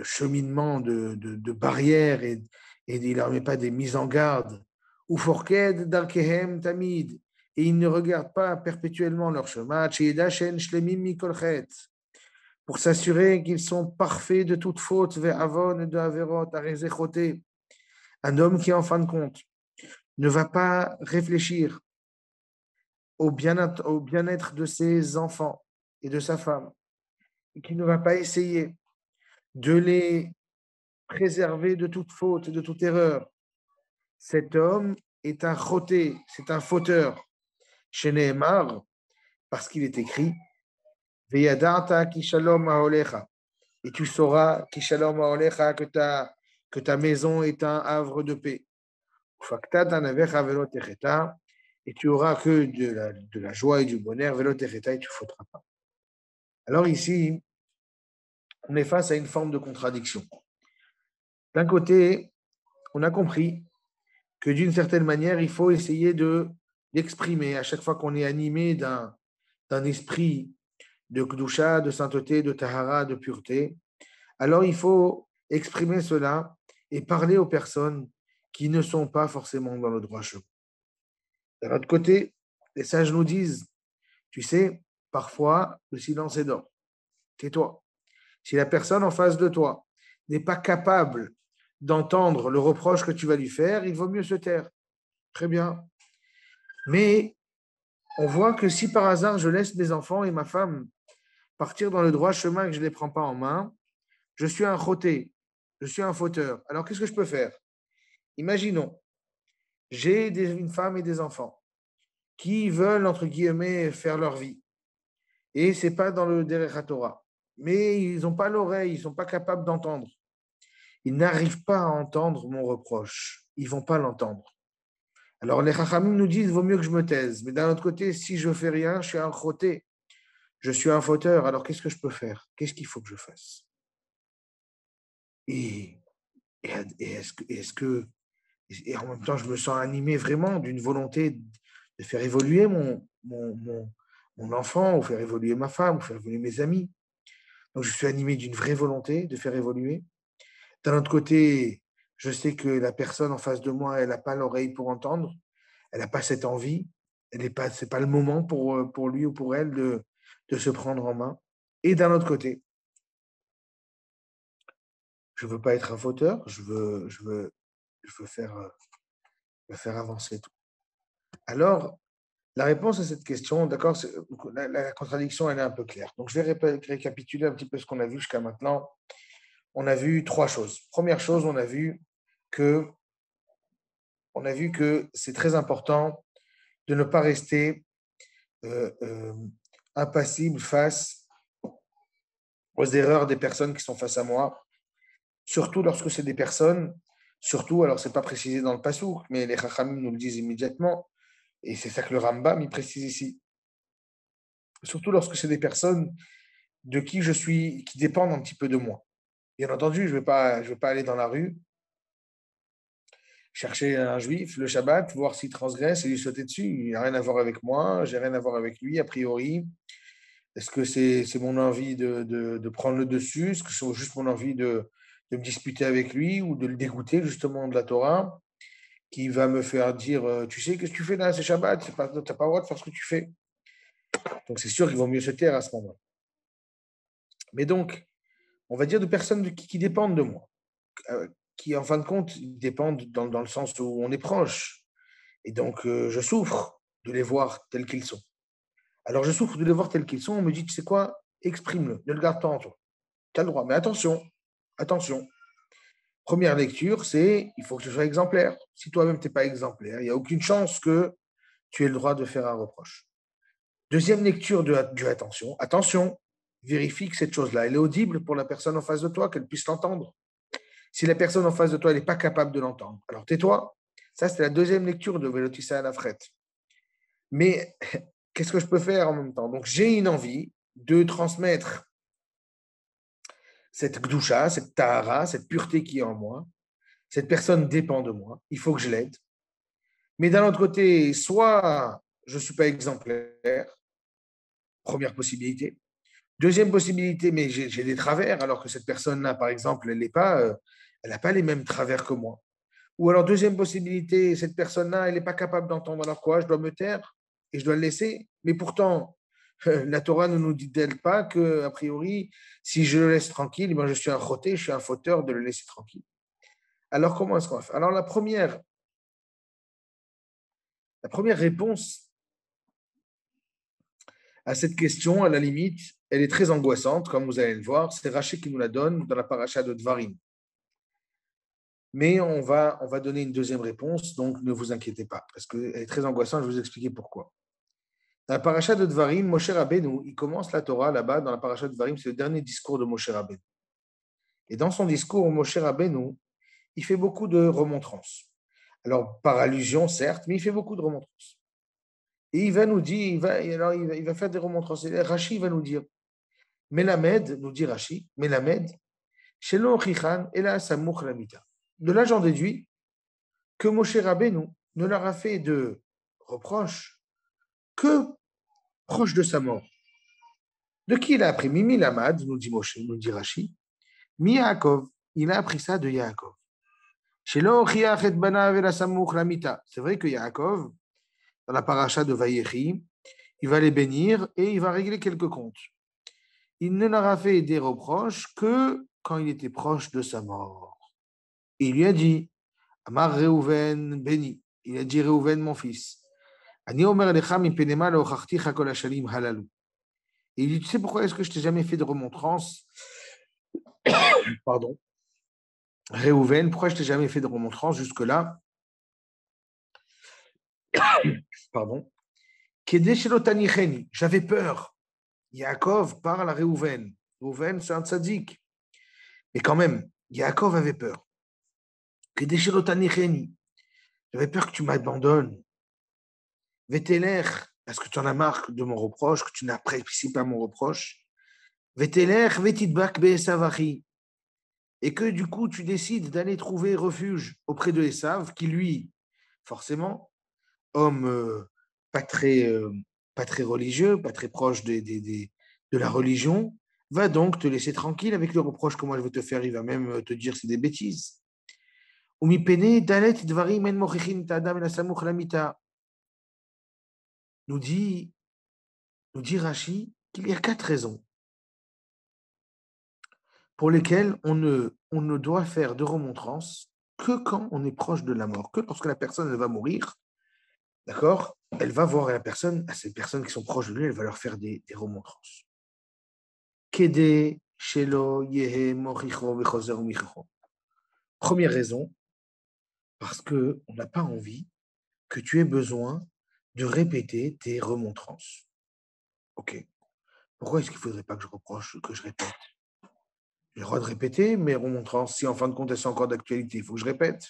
cheminement, de barrières et il ne leur met pas des mises en garde. Ou forked darkehem tamid, et ils ne regardent pas perpétuellement leur chemin, pour s'assurer qu'ils sont parfaits de toute faute, ve'avon et de averot, arezechoté. Un homme qui, en fin de compte, ne va pas réfléchir au bien-être de ses enfants et de sa femme, et qui ne va pas essayer de les préserver de toute faute et de toute erreur. Cet homme est un choté, c'est un fauteur. Chez Nehemar, parce qu'il est écrit, Veyadarta kishalom haolecha, et tu sauras kishalom haolecha que ta maison est un havre de paix. Fakta tanavecha velo techeta, et tu auras que de la joie et du bonheur, velo techeta, et tu ne faudras pas. Alors ici, on est face à une forme de contradiction. D'un côté, on a compris que d'une certaine manière, il faut essayer d'exprimer à chaque fois qu'on est animé d'un esprit de Kedusha, de sainteté, de Tahara, de pureté. Alors il faut exprimer cela et parler aux personnes qui ne sont pas forcément dans le droit chemin. D'un autre côté, les sages nous disent, tu sais, parfois le silence est d'or. Tais-toi. Si la personne en face de toi n'est pas capable d'entendre le reproche que tu vas lui faire, il vaut mieux se taire. Très bien. Mais on voit que si par hasard je laisse mes enfants et ma femme partir dans le droit chemin et que je ne les prends pas en main, je suis un choté, je suis un fauteur. Alors qu'est-ce que je peux faire? Imaginons, j'ai une femme et des enfants qui veulent, entre guillemets, faire leur vie. Et ce n'est pas dans le Derech Torah. Mais ils n'ont pas l'oreille, ils ne sont pas capables d'entendre. Ils n'arrivent pas à entendre mon reproche. Ils ne vont pas l'entendre. Alors les Chachamim nous disent, vaut mieux que je me taise. Mais d'un autre côté, si je ne fais rien, je suis un choté. Je suis un fauteur. Alors qu'est-ce que je peux faire? Qu'est-ce qu'il faut que je fasse? Et, et en même temps, je me sens animé vraiment d'une volonté de faire évoluer mon enfant, ou faire évoluer ma femme, ou faire évoluer mes amis. Donc, je suis animé d'une vraie volonté de faire évoluer. D'un autre côté, je sais que la personne en face de moi, elle n'a pas l'oreille pour entendre, elle n'a pas cette envie, ce n'est pas le moment pour lui ou pour elle de se prendre en main. Et d'un autre côté, je ne veux pas être un fauteur, je veux faire avancer tout. Alors, la réponse à cette question, d'accord, la contradiction, elle est un peu claire. Donc, je vais récapituler un petit peu ce qu'on a vu jusqu'à maintenant. On a vu trois choses. Première chose, on a vu que c'est très important de ne pas rester impassible face aux erreurs des personnes qui sont face à moi, surtout lorsque c'est des personnes, surtout, alors c'est pas précisé dans le Passouk, mais les Chachamim nous le disent immédiatement, et c'est ça que le Rambam il précise ici. Surtout lorsque c'est des personnes qui dépendent un petit peu de moi. Bien entendu, je vais pas aller dans la rue chercher un juif le Shabbat, voir s'il transgresse et lui sauter dessus. Il n'a rien à voir avec moi, j'ai rien à voir avec lui, a priori. Est-ce que c'est mon envie de prendre le dessus? Est-ce que c'est juste mon envie de me disputer avec lui ou de le dégoûter justement de la Torah qui va me faire dire tu sais, qu'est-ce que tu fais là, c'est Shabbat, tu n'as pas le droit de faire ce que tu fais. Donc c'est sûr qu'il vaut mieux se taire à ce moment-là. Mais donc, on va dire de personnes qui dépendent de moi, qui en fin de compte dépendent dans le sens où on est proche. Et donc, je souffre de les voir tels qu'ils sont. Alors, je souffre de les voir tels qu'ils sont. On me dit, tu sais quoi, exprime-le, ne le garde pas en toi. Tu as le droit. Mais attention, attention. Première lecture, c'est il faut que tu sois exemplaire. Si toi-même, tu n'es pas exemplaire, il n'y a aucune chance que tu aies le droit de faire un reproche. Deuxième lecture du attention. Attention, vérifie que cette chose-là, elle est audible pour la personne en face de toi, qu'elle puisse l'entendre. Si la personne en face de toi n'est pas capable de l'entendre, alors tais-toi. Ça, c'est la deuxième lecture de Velotissa à la frette. Mais qu'est-ce que je peux faire en même temps? Donc, j'ai une envie de transmettre cette gdoucha, cette tahara, cette pureté qui est en moi. Cette personne dépend de moi. Il faut que je l'aide. Mais d'un autre côté, soit je ne suis pas exemplaire, première possibilité. Deuxième possibilité, mais j'ai des travers, alors que cette personne-là, par exemple, elle n'a pas les mêmes travers que moi. Ou alors, deuxième possibilité, cette personne-là, elle n'est pas capable d'entendre. Alors quoi? Je dois me taire et je dois le laisser. Mais pourtant, la Torah ne nous dit-elle pas que, a priori, si je le laisse tranquille, ben je suis un choté, je suis un fauteur de le laisser tranquille. Alors, comment est-ce qu'on va faire? Alors, la première réponse à cette question, à la limite, elle est très angoissante, comme vous allez le voir. C'est Rachid qui nous la donne dans la paracha de Dvarim. Mais on va donner une deuxième réponse, donc ne vous inquiétez pas, parce qu'elle est très angoissante, je vais vous expliquer pourquoi. Dans la paracha de Dvarim, Moshe Rabbeinu, il commence la Torah là-bas, dans la paracha de Dvarim, c'est le dernier discours de Moshe Rabbeinu. Et dans son discours, Moshe Rabbeinu, il fait beaucoup de remontrances. Alors, par allusion, certes, mais il fait beaucoup de remontrances. Et il va nous dire, il va faire des remontrances. Et Rashi va nous dire, Melamed, nous dit Rashi, Melamed, Shelo Chichan, Ela Samuch Lamita. De là, j'en déduis que Moshe Rabbeinu ne leur a fait de reproches que proche de sa mort. De qui il a appris? Mimi Lamad, nous dit Moshe, nous dit Rashi. Mi Yaakov, il a appris ça de Yaakov. Shelo Chiach et Banav Ela Samuch Lamita. C'est vrai que Yaakov, dans la paracha de Vayechi, il va les bénir et il va régler quelques comptes. Il ne leur a fait des reproches que quand il était proche de sa mort. Il lui a dit, Amar Reuven béni. Il a dit, Reuven, mon fils. Ani omer lecha mipenema leochachticha kol hashanim halalu. Et il dit, tu sais pourquoi est-ce que je t'ai jamais fait de remontrance? Pardon. Reuven, pourquoi je t'ai jamais fait de remontrance jusque-là? Pardon. J'avais peur. Yaakov parle à Reuven. Reuven, c'est un tzaddik. Mais quand même, Yaakov avait peur. J'avais peur que tu m'abandonnes. Veteler, parce que tu en as marre de mon reproche, que tu n'apprécies pas mon reproche. Veteler, vetidbak be'esavachi. Et que du coup, tu décides d'aller trouver refuge auprès de Esav, qui lui, forcément, homme pas, très, pas très religieux, pas très proche de la religion, va donc te laisser tranquille avec le reproche que moi je vais te faire. Il va même te dire c'est des bêtises. Nous dit, nous dit Rashi qu'il y a 4 raisons pour lesquelles on ne doit faire de remontrance que quand on est proche de la mort, que lorsque la personne elle va mourir, d'accord, elle va voir à ces personnes qui sont proches de lui, elle va leur faire des remontrances. Kede, shelo, yehe, mochicho, vechozer, michicho. Première raison, parce qu'on n'a pas envie que tu aies besoin de répéter tes remontrances. Ok. Pourquoi est-ce qu'il ne faudrait pas que je reproche, que je répète? J'ai le droit de répéter mes remontrances. Si en fin de compte, elles sont encore d'actualité, il faut que je répète.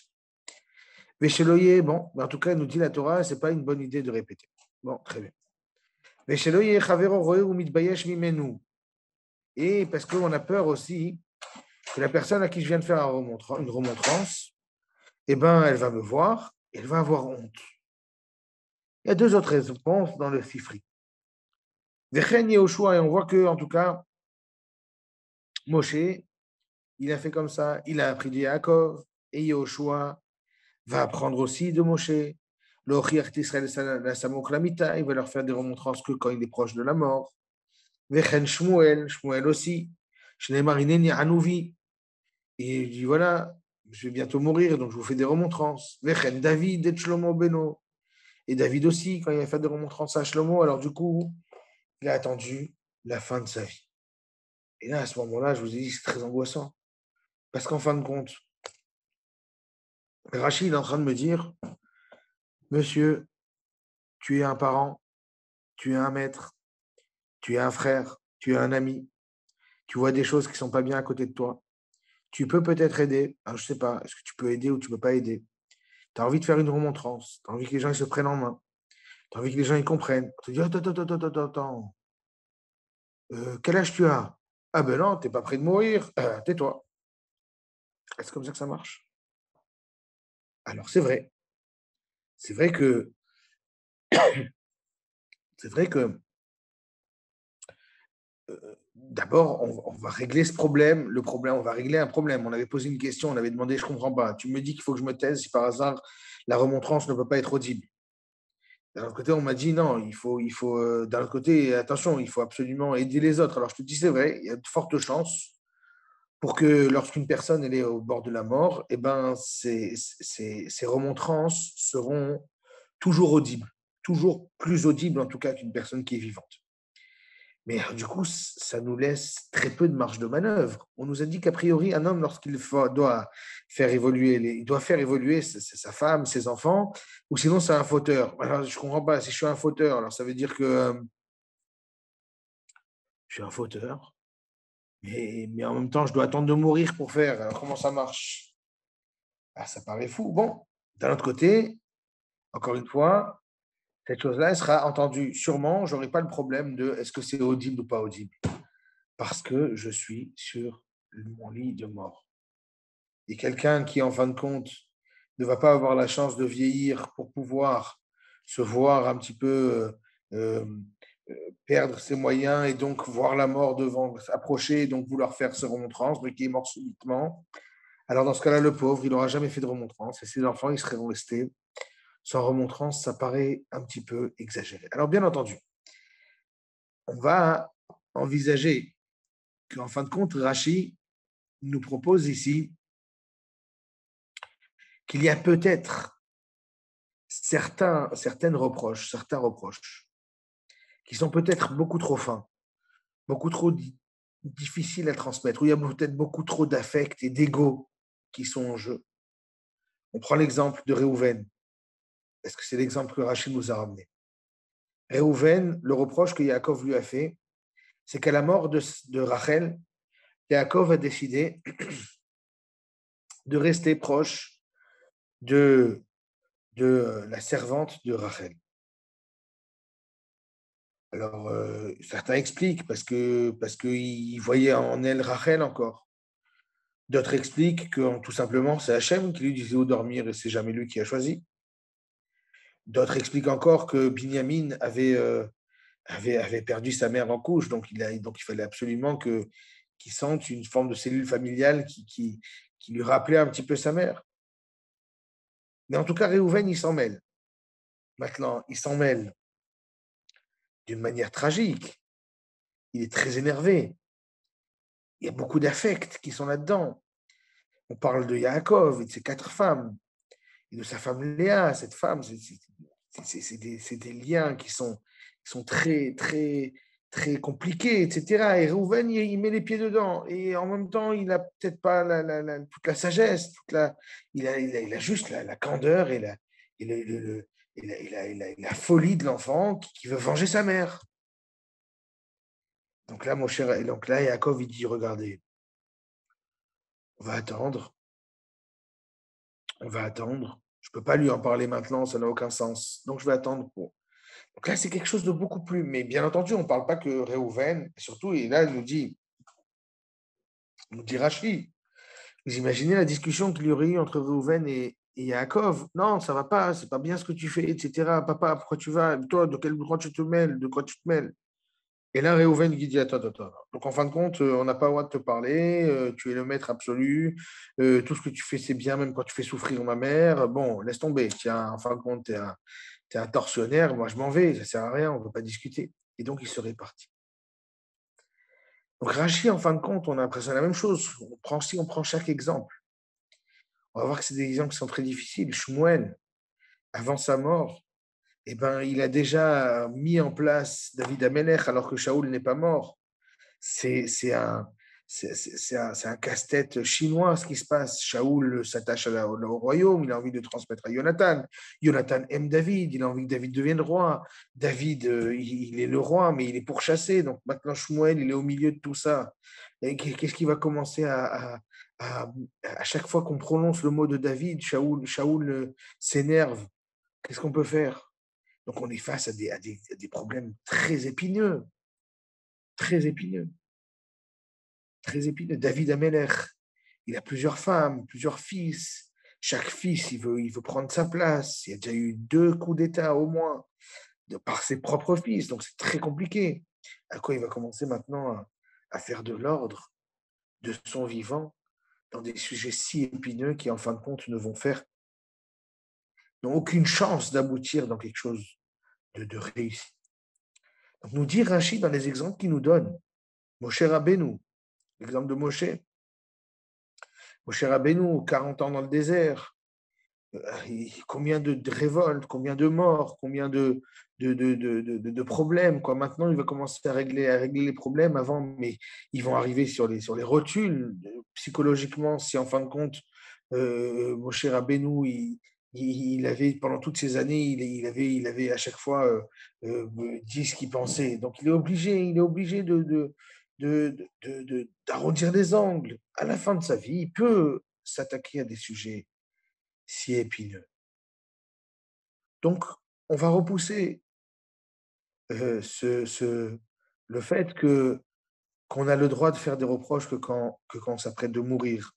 Mais chez Loyer, bon, en tout cas, nous dit la Torah, ce n'est pas une bonne idée de répéter. Bon, très bien. Mais chez Loyer, Chavero Roé ou Mitbayesh Mimenu. Et parce qu'on a peur aussi que la personne à qui je viens de faire une remontrance, eh ben, elle va me voir et elle va avoir honte. Il y a deux autres réponses dans le Sifri. Vechen Yehoshua, et on voit que, en tout cas, Moshe, il a fait comme ça, il a appris de Yaakov, et Yehoshua va apprendre aussi de Moshe. L'Ochiach Israël la Samok Lamita, il va leur faire des remontrances que quand il est proche de la mort. Vechen Shmuel, Shmuel aussi. Shneimar Hineni Anouvi. Et il dit voilà, je vais bientôt mourir, donc je vous fais des remontrances. Vechen David et Shlomo Beno. Et David aussi, quand il a fait des remontrances à Shlomo, alors du coup, il a attendu la fin de sa vie. Et là, à ce moment-là, je vous ai dit, c'est très angoissant. Parce qu'en fin de compte, Rachid est en train de me dire, monsieur, tu es un parent, tu es un maître, tu es un frère, tu es un ami, tu vois des choses qui ne sont pas bien à côté de toi. Tu peux peut-être aider. Alors, je ne sais pas, est-ce que tu peux aider ou tu ne peux pas aider? Tu as envie de faire une remontrance, tu as envie que les gens ils se prennent en main, tu as envie que les gens ils comprennent. Tu te dis, attends, attends, attends, attends, attends. Quel âge tu as? Ah ben non, tu n'es pas prêt de mourir. Tais-toi. Est-ce comme ça que ça marche? Alors, c'est vrai. C'est vrai que, c'est vrai que d'abord, on va régler ce problème. Le problème, on va régler un problème. On avait posé une question, on avait demandé, je ne comprends pas. Tu me dis qu'il faut que je me taise si par hasard la remontrance ne peut pas être audible. D'un autre côté, on m'a dit non, d'un autre côté, attention, il faut absolument aider les autres. Alors je te dis, c'est vrai, il y a de fortes chances pour que lorsqu'une personne elle est au bord de la mort, eh ben, ces remontrances seront toujours audibles, toujours plus audibles en tout cas qu'une personne qui est vivante. Mais du coup, ça nous laisse très peu de marge de manœuvre. On nous a dit qu'a priori, un homme, doit faire évoluer, il doit faire évoluer sa femme, ses enfants, ou sinon c'est un fauteur. Alors, je ne comprends pas. Si je suis un fauteur, alors ça veut dire que je suis un fauteur, mais en même temps, je dois attendre de mourir pour faire. Alors, comment ça marche? Ah, ça paraît fou. Bon, d'un autre côté, encore une fois, cette chose-là, elle sera entendue sûrement. Je n'aurai pas le problème de est-ce que c'est audible ou pas audible. Parce que je suis sur mon lit de mort. Et quelqu'un qui, en fin de compte, ne va pas avoir la chance de vieillir pour pouvoir se voir un petit peu euh, euh, perdre ses moyens et donc voir la mort devant approcher et donc vouloir faire ses remontrances, mais qui est mort subitement. Alors dans ce cas-là, le pauvre, il n'aura jamais fait de remontrance et ses enfants, ils seraient restés sans remontrance. Ça paraît un petit peu exagéré. Alors bien entendu, on va envisager qu'en fin de compte, Rachi nous propose ici qu'il y a peut-être certains reproches, qui sont peut-être beaucoup trop fins, beaucoup trop difficiles à transmettre, où il y a peut-être beaucoup trop d'affect et d'ego qui sont en jeu. On prend l'exemple de Réhouven. Est-ce que c'est l'exemple que Rachid nous a ramené? Réhouven, le reproche que Yaakov lui a fait, c'est qu'à la mort de Rachel, Yaakov a décidé de rester proche de, de la servante de Rachel. Alors, certains expliquent parce qu'ils voyaient en elle Rachel encore. D'autres expliquent que tout simplement, c'est Hachem qui lui disait où dormir et c'est jamais lui qui a choisi. D'autres expliquent encore que Binyamin avait perdu sa mère en couche, donc il fallait absolument qu'il sente une forme de cellule familiale qui lui rappelait un petit peu sa mère. Mais en tout cas, Réhouven, il s'en mêle. Maintenant, il s'en mêle d'une manière tragique. Il est très énervé. Il y a beaucoup d'affects qui sont là-dedans. On parle de Yaakov et de ses 4 femmes, et de sa femme Léa. Cette femme, c'est des liens qui sont très, très, très compliqués, etc. Et Rouven, il met les pieds dedans. Et en même temps, il n'a peut-être pas toute la sagesse, il a juste la candeur et, la folie de l'enfant qui veut venger sa mère. Donc là, mon cher, et donc là, Yaakov, il dit, regardez, on va attendre, on va attendre. Je ne peux pas lui en parler maintenant, ça n'a aucun sens. Donc je vais attendre pour. Donc là, c'est quelque chose de beaucoup plus. Mais bien entendu, on ne parle pas que Réhouven, surtout, et là, il nous dit Rashi, Vous imaginez la discussion qu'il y aurait eu entre Réhouven et Yaakov? Non, ça va pas, c'est pas bien ce que tu fais, etc. Papa, pourquoi tu vas? Toi, de quel droit tu te mêles? De quoi tu te mêles? Et là, Réhouven qui dit, attends, attends, attends. Donc, en fin de compte, on n'a pas le droit de te parler, tu es le maître absolu, tout ce que tu fais, c'est bien, même quand tu fais souffrir ma mère. Bon, laisse tomber. Tiens, en fin de compte, t'es un tortionnaire, moi je m'en vais, ça sert à rien, on ne peut pas discuter. Et donc, il serait parti. Donc, Rachid, en fin de compte, on a l'impression de la même chose. Si on prend chaque exemple, on va voir que c'est des exemples qui sont très difficiles. Shmuel, avant sa mort, eh ben, il a déjà mis en place David Amelech alors que Shaoul n'est pas mort. C'est un, c'est un casse-tête chinois ce qui se passe. Shaoul s'attache au royaume, il a envie de transmettre à Jonathan. Jonathan aime David, il a envie que David devienne roi. David, il est le roi, mais il est pourchassé. Donc maintenant, Shmuel, il est au milieu de tout ça. Et qu'est-ce qui va commencer à chaque fois qu'on prononce le mot de David, Shaoul s'énerve. Qu'est-ce qu'on peut faire? Donc on est face à des problèmes très épineux, très épineux. Très épineux. David Ameller, il a plusieurs femmes, plusieurs fils. Chaque fils, il veut prendre sa place. Il y a déjà eu 2 coups d'État au moins par ses propres fils. Donc c'est très compliqué. À quoi il va commencer maintenant à faire de l'ordre de son vivant dans des sujets si épineux qui, en fin de compte, n'ont aucune chance d'aboutir dans quelque chose de réussi. Donc nous dit Rachid dans les exemples qu'il nous donne, Moshe Rabbeinu, l'exemple de Moshe. Moshe Rabbeinu, 40 ans dans le désert, combien de révoltes, combien de morts, combien de problèmes. Quoi. Maintenant, il va commencer à régler les problèmes avant, mais ils vont arriver sur les rotules. Psychologiquement, si en fin de compte, Moshe Rabbeinu, il avait, pendant toutes ces années, il avait à chaque fois dit ce qu'il pensait. Donc, il est obligé d'arrondir les angles. À la fin de sa vie, il peut s'attaquer à des sujets si épineux. Donc, on va repousser le fait qu'on a le droit de faire des reproches que quand on s'apprête de mourir.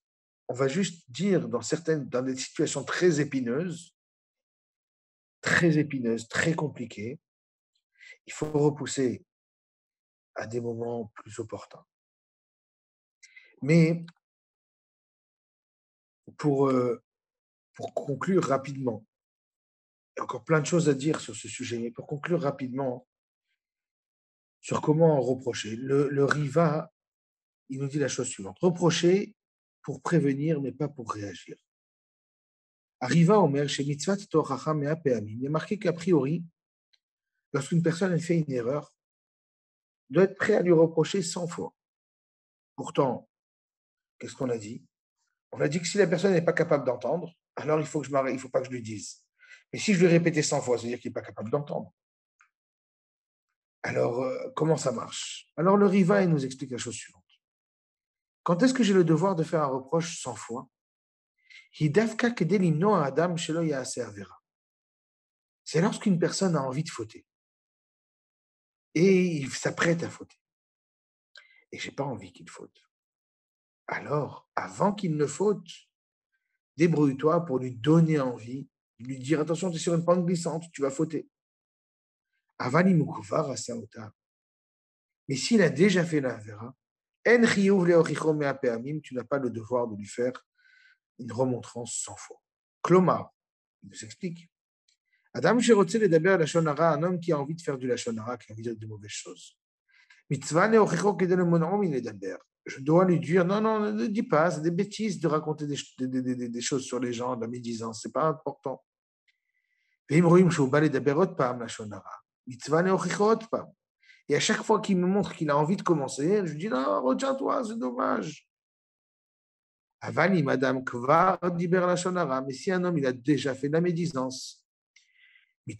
On va juste dire dans des situations très épineuses, très compliquées, il faut repousser à des moments plus opportuns. Mais pour, euh, pour conclure rapidement, il y a encore plein de choses à dire sur ce sujet, mais pour conclure rapidement sur comment reprocher, le Riva, il nous dit la chose suivante. Reprocher pour prévenir, mais pas pour réagir. Arriva Omer, chez Mitzvah Tochacha Mea Peamim, il est marqué qu'a priori, lorsqu'une personne fait une erreur, doit être prêt à lui reprocher 100 fois. Pourtant, qu'est-ce qu'on a dit? On a dit que si la personne n'est pas capable d'entendre, alors il faut que je m'arrête, il ne faut pas que je lui dise. Mais si je lui répète 100 fois, c'est-à-dire qu'il n'est pas capable d'entendre. Alors, comment ça marche? Alors, le Riva, il nous explique la chose suivante. Quand est-ce que j'ai le devoir de faire un reproche 100 fois? C'est lorsqu'une personne a envie de fauter et il s'apprête à fauter. Et je n'ai pas envie qu'il faute. Alors, avant qu'il ne faute, débrouille-toi pour lui donner envie, lui dire attention, tu es sur une pente glissante, tu vas fauter. Mais s'il a déjà fait l'avera, tu n'as pas le devoir de lui faire une remontrance 100 fois. Klomar, il nous explique. Adam un homme qui a envie de faire du lachonara, qui a envie de dire de mauvaises choses. Je dois lui dire, non, non, ne dis pas, c'est des bêtises de raconter des choses sur les gens, de la médisance, c'est pas important. Et à chaque fois qu'il me montre qu'il a envie de commencer, je lui dis, non, retiens-toi, c'est dommage. Avali, madame, kvar diber lachonara, mais si un homme, il a déjà fait de la médisance, je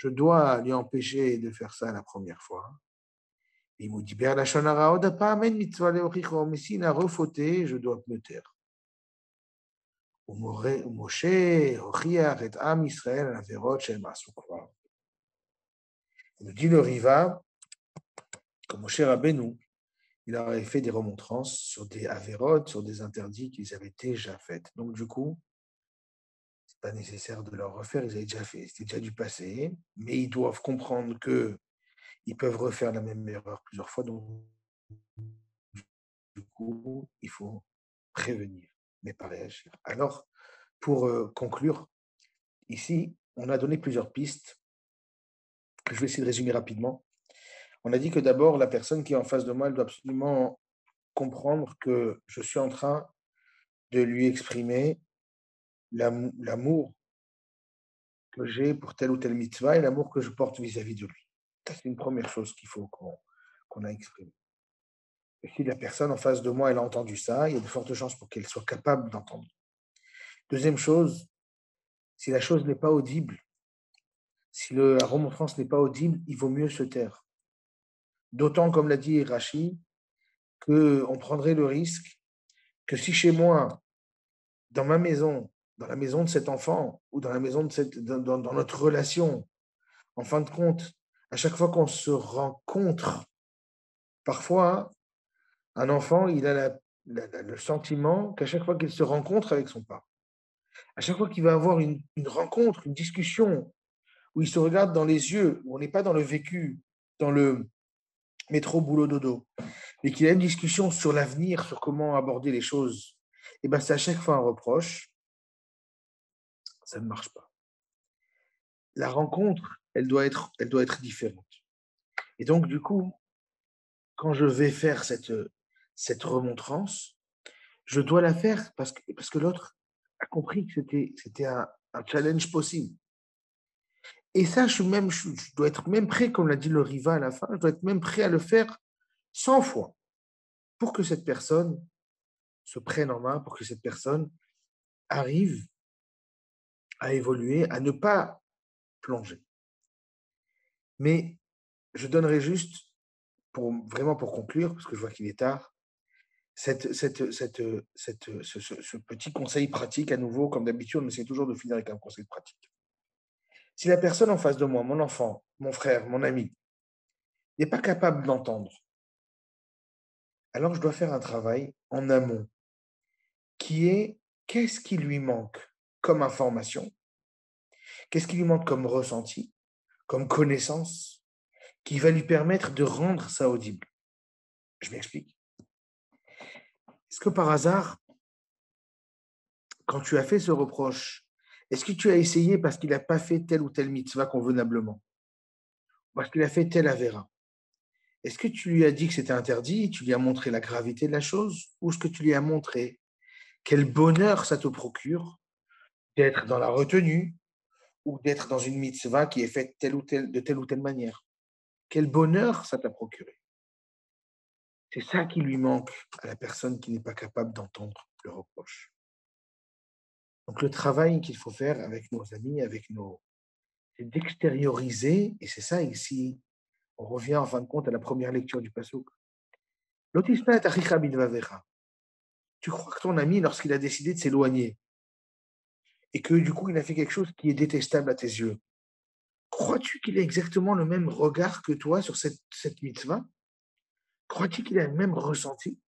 dois lui empêcher de faire ça la première fois. Mais s'il a refauté, je dois me taire. Moshe, Ochiach et Am Israël, Averot, Shem Asukva. Il nous dit le Riva, que Moshe Rabbeinu, il leur avait fait des remontrances sur des avérotes, sur des interdits qu'ils avaient déjà faites. Donc du coup, c'est pas nécessaire de leur refaire, ils avaient déjà fait, c'était déjà du passé, mais ils doivent comprendre que ils peuvent refaire la même erreur plusieurs fois, donc du coup, il faut prévenir, mais pas réagir. Alors, pour conclure, ici, on a donné plusieurs pistes que je vais essayer de résumer rapidement. On a dit que d'abord, la personne qui est en face de moi, elle doit absolument comprendre que je suis en train de lui exprimer l'amour que j'ai pour telle ou telle mitzvah et l'amour que je porte vis-à-vis de lui. Ça, c'est une première chose qu'il faut qu'on a exprimée. Et si la personne en face de moi, elle a entendu ça, il y a de fortes chances pour qu'elle soit capable d'entendre. Deuxième chose, si la chose n'est pas audible, si la remontrance n'est pas audible, il vaut mieux se taire. D'autant, comme l'a dit Rachi, qu'on prendrait le risque que si chez moi, dans ma maison, dans la maison de cet enfant, ou dans la maison de dans notre relation, en fin de compte, à chaque fois qu'on se rencontre, parfois, un enfant, il a le sentiment qu'à chaque fois qu'il se rencontre avec son parent, à chaque fois qu'il va avoir une rencontre, une discussion, où il se regarde dans les yeux, où on n'est pas dans le vécu, dans le métro boulot dodo, mais qu'il a une discussion sur l'avenir, sur comment aborder les choses, et ben c'est à chaque fois un reproche, ça ne marche pas. La rencontre, elle doit être différente. Et donc, du coup, quand je vais faire cette remontrance, je dois la faire parce que l'autre a compris que c'était un challenge possible. Et ça, je dois être même prêt, comme l'a dit le Riva à la fin, je dois être même prêt à le faire 100 fois pour que cette personne se prenne en main, pour que cette personne arrive à évoluer, à ne pas plonger. Mais je donnerai juste, vraiment pour conclure, parce que je vois qu'il est tard, ce petit conseil pratique à nouveau, comme d'habitude, on essaie toujours de finir avec un conseil pratique. Si la personne en face de moi, mon enfant, mon frère, mon ami, n'est pas capable d'entendre, alors je dois faire un travail en amont qui est qu'est-ce qui lui manque comme information, qu'est-ce qui lui manque comme ressenti, comme connaissance, qui va lui permettre de rendre ça audible. Je m'explique. Est-ce que par hasard, quand tu as fait ce reproche, est-ce que tu as essayé parce qu'il n'a pas fait telle ou telle mitzvah convenablement, parce qu'il a fait telle avéra? Est-ce que tu lui as dit que c'était interdit, tu lui as montré la gravité de la chose, ou est-ce que tu lui as montré quel bonheur ça te procure d'être dans la retenue ou d'être dans une mitzvah qui est faite de telle ou telle manière? Quel bonheur ça t'a procuré? C'est ça qui lui manque à la personne qui n'est pas capable d'entendre le reproche. Donc le travail qu'il faut faire avec nos amis, c'est d'extérioriser, et c'est ça ici, on revient en fin de compte à la première lecture du Passouk. Lotisna et achicha bidvavecha. Tu crois que ton ami, lorsqu'il a décidé de s'éloigner, et que du coup il a fait quelque chose qui est détestable à tes yeux, crois-tu qu'il a exactement le même regard que toi sur cette mitzvah? Crois-tu qu'il a le même ressenti?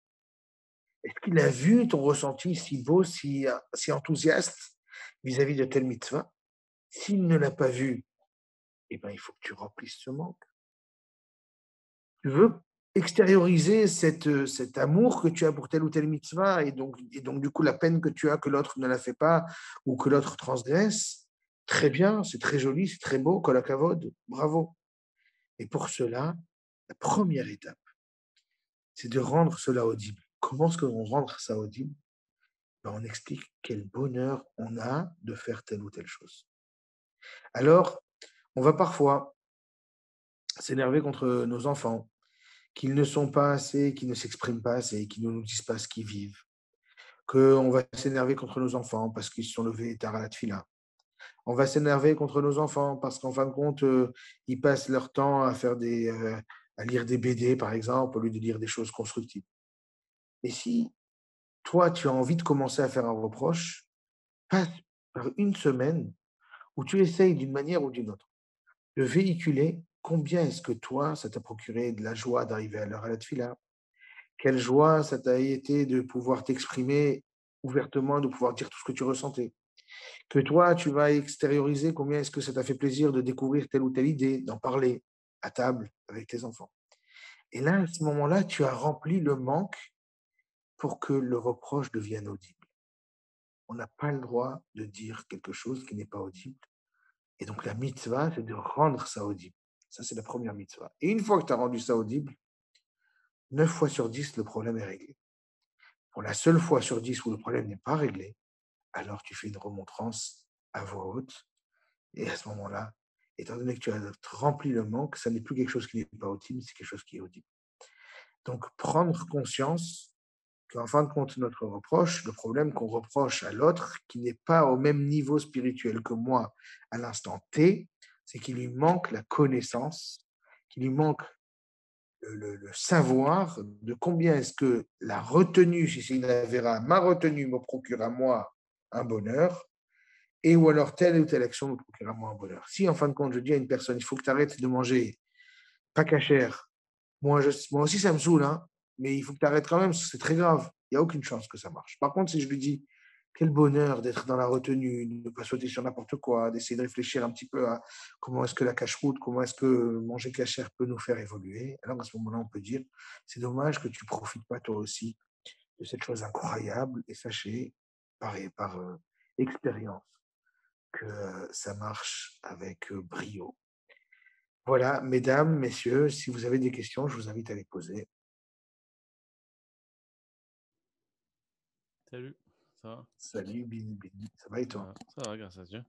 Est-ce qu'il a vu ton ressenti si beau, si enthousiaste vis-à-vis de telle mitzvah? S'il ne l'a pas vu, eh ben, il faut que tu remplisses ce manque. Tu veux extérioriser cet amour que tu as pour telle ou telle mitzvah et donc du coup la peine que tu as que l'autre ne la fait pas ou que l'autre transgresse, très bien, c'est très joli, c'est très beau, kol hakavod, bravo. Et pour cela, la première étape, c'est de rendre cela audible. Comment est-ce qu'on rend ça audible? Ben, on explique quel bonheur on a de faire telle ou telle chose. Alors, on va parfois s'énerver contre nos enfants, qu'ils ne sont pas assez, qu'ils ne s'expriment pas assez, qu'ils ne nous disent pas ce qu'ils vivent, qu'on va s'énerver contre nos enfants parce qu'ils se sont levés tard à la tfila. On va s'énerver contre nos enfants parce qu'en fin de compte, ils passent leur temps à lire des BD, par exemple, au lieu de lire des choses constructives. Et si toi, tu as envie de commencer à faire un reproche, passe par une semaine où tu essayes d'une manière ou d'une autre de véhiculer combien est-ce que toi, ça t'a procuré de la joie d'arriver à l'heure à la tfila, Quelle joie ça t'a été de pouvoir t'exprimer ouvertement, de pouvoir dire tout ce que tu ressentais. Que toi, tu vas extérioriser combien est-ce que ça t'a fait plaisir de découvrir telle ou telle idée, d'en parler à table avec tes enfants. Et là, à ce moment-là, tu as rempli le manque pour que le reproche devienne audible. On n'a pas le droit de dire quelque chose qui n'est pas audible. Et donc la mitzvah, c'est de rendre ça audible. Ça, c'est la première mitzvah. Et une fois que tu as rendu ça audible, 9 fois sur 10, le problème est réglé. Pour la seule fois sur 10 où le problème n'est pas réglé, alors tu fais une remontrance à voix haute. Et à ce moment-là, étant donné que tu as rempli le manque, ça n'est plus quelque chose qui n'est pas audible, c'est quelque chose qui est audible. Donc, prendre conscience qu'en fin de compte, notre reproche, le problème qu'on reproche à l'autre, qui n'est pas au même niveau spirituel que moi à l'instant T, c'est qu'il lui manque la connaissance, qu'il lui manque le savoir de combien est-ce que la retenue, si c'est une avéra, ma retenue me procure à moi un bonheur, et ou alors telle ou telle action me procure à moi un bonheur. Si en fin de compte, je dis à une personne, il faut que tu arrêtes de manger pas cachère, moi aussi ça me saoule, hein, mais il faut que tu arrêtes quand même, c'est très grave. Il n'y a aucune chance que ça marche. Par contre, si je lui dis, quel bonheur d'être dans la retenue, de ne pas sauter sur n'importe quoi, d'essayer de réfléchir un petit peu à comment est-ce que la cache-route, comment est-ce que manger cachère peut nous faire évoluer. Alors à ce moment-là, on peut dire, c'est dommage que tu ne profites pas toi aussi de cette chose incroyable et sachez par expérience que ça marche avec brio. Voilà, mesdames, messieurs, si vous avez des questions, je vous invite à les poser. Salut, ça va? Salut, Bini, Bini. Ça va et toi? Ça va, grâce à Dieu.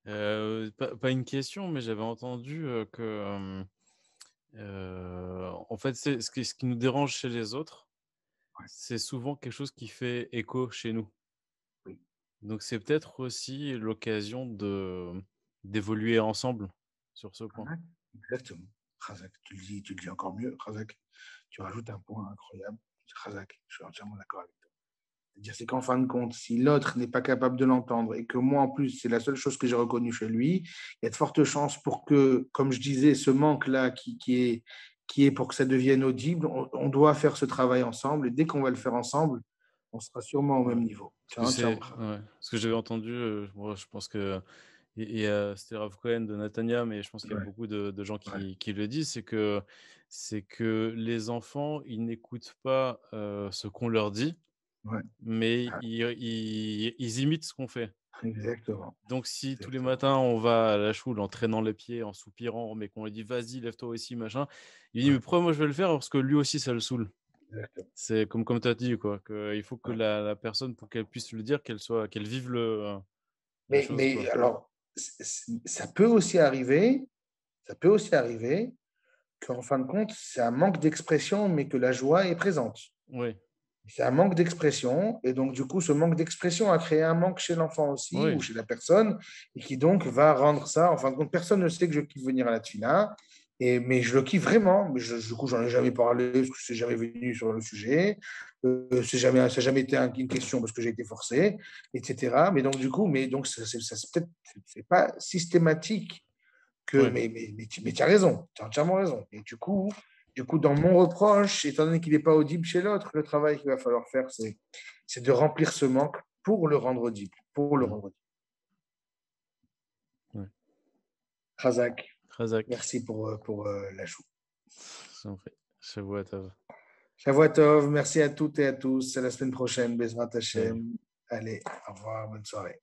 Pas une question, mais j'avais entendu, en fait, c'est ce qui nous dérange chez les autres, Ouais, c'est souvent quelque chose qui fait écho chez nous. oui. Donc c'est peut-être aussi l'occasion d'évoluer ensemble sur ce point. Razak, exactement. Razak, tu le dis encore mieux. Razak, tu rajoutes un point incroyable. Razak, je suis entièrement d'accord avec toi. C'est-à-dire, c'est qu'en fin de compte, si l'autre n'est pas capable de l'entendre et que moi, en plus, c'est la seule chose que j'ai reconnue chez lui, il y a de fortes chances pour que, comme je disais, ce manque-là qui est pour que ça devienne audible, on doit faire ce travail ensemble. Et dès qu'on va le faire ensemble, on sera sûrement au Ouais, même niveau. parce Tu as que entièrement c'est raison. ouais, parce que j'avais entendu, moi je pense que c'était Rav Cohen de Netanya, mais je pense qu'il y a Ouais, beaucoup de gens ouais, qui le disent, c'est que les enfants, ils n'écoutent pas, ce qu'on leur dit, ouais. mais Ah, ils imitent ce qu'on fait. exactement. Donc si tous les Exactement. matins on va à la choule en traînant les pieds, en soupirant, mais qu'on lui dit: «Vas-y, lève-toi aussi», machin, il dit: Ouais, «Mais pourquoi moi je vais le faire? Parce que lui aussi ça le saoule». exactement. C'est comme tu as dit quoi, qu'il faut que Ouais. la personne pour qu'elle puisse le dire, qu'elle vive la chose Mais quoi. alors, ça peut aussi arriver, ça peut aussi arriver qu'en fin de compte, c'est un manque d'expression, mais que la joie est présente. Oui, C'est un manque d'expression, et donc du coup, ce manque d'expression a créé un manque chez l'enfant aussi, ou oui, chez la personne, et qui donc va rendre ça, en fin de compte, personne ne sait que je kiffe venir à la tfila, mais je le kiffe vraiment, mais du coup, j'en ai jamais parlé, parce que c'est jamais venu sur le sujet, ça n'a jamais été une question parce que j'ai été forcé, etc. Mais donc du coup, mais donc peut-être, c'est pas systématique oui, mais tu as raison, tu as entièrement raison. Et du coup, dans mon reproche, étant donné qu'il n'est pas audible chez l'autre, le travail qu'il va falloir faire, c'est de remplir ce manque pour le rendre audible. Pour le mmh, rendre audible. ouais. Razak, Razak, merci pour l'ajout. je t'en prie. Shavua tov. Shavuot Tov, merci à toutes et à tous. À la semaine prochaine. Bezrat Salut. Hashem. Allez, au revoir, bonne soirée.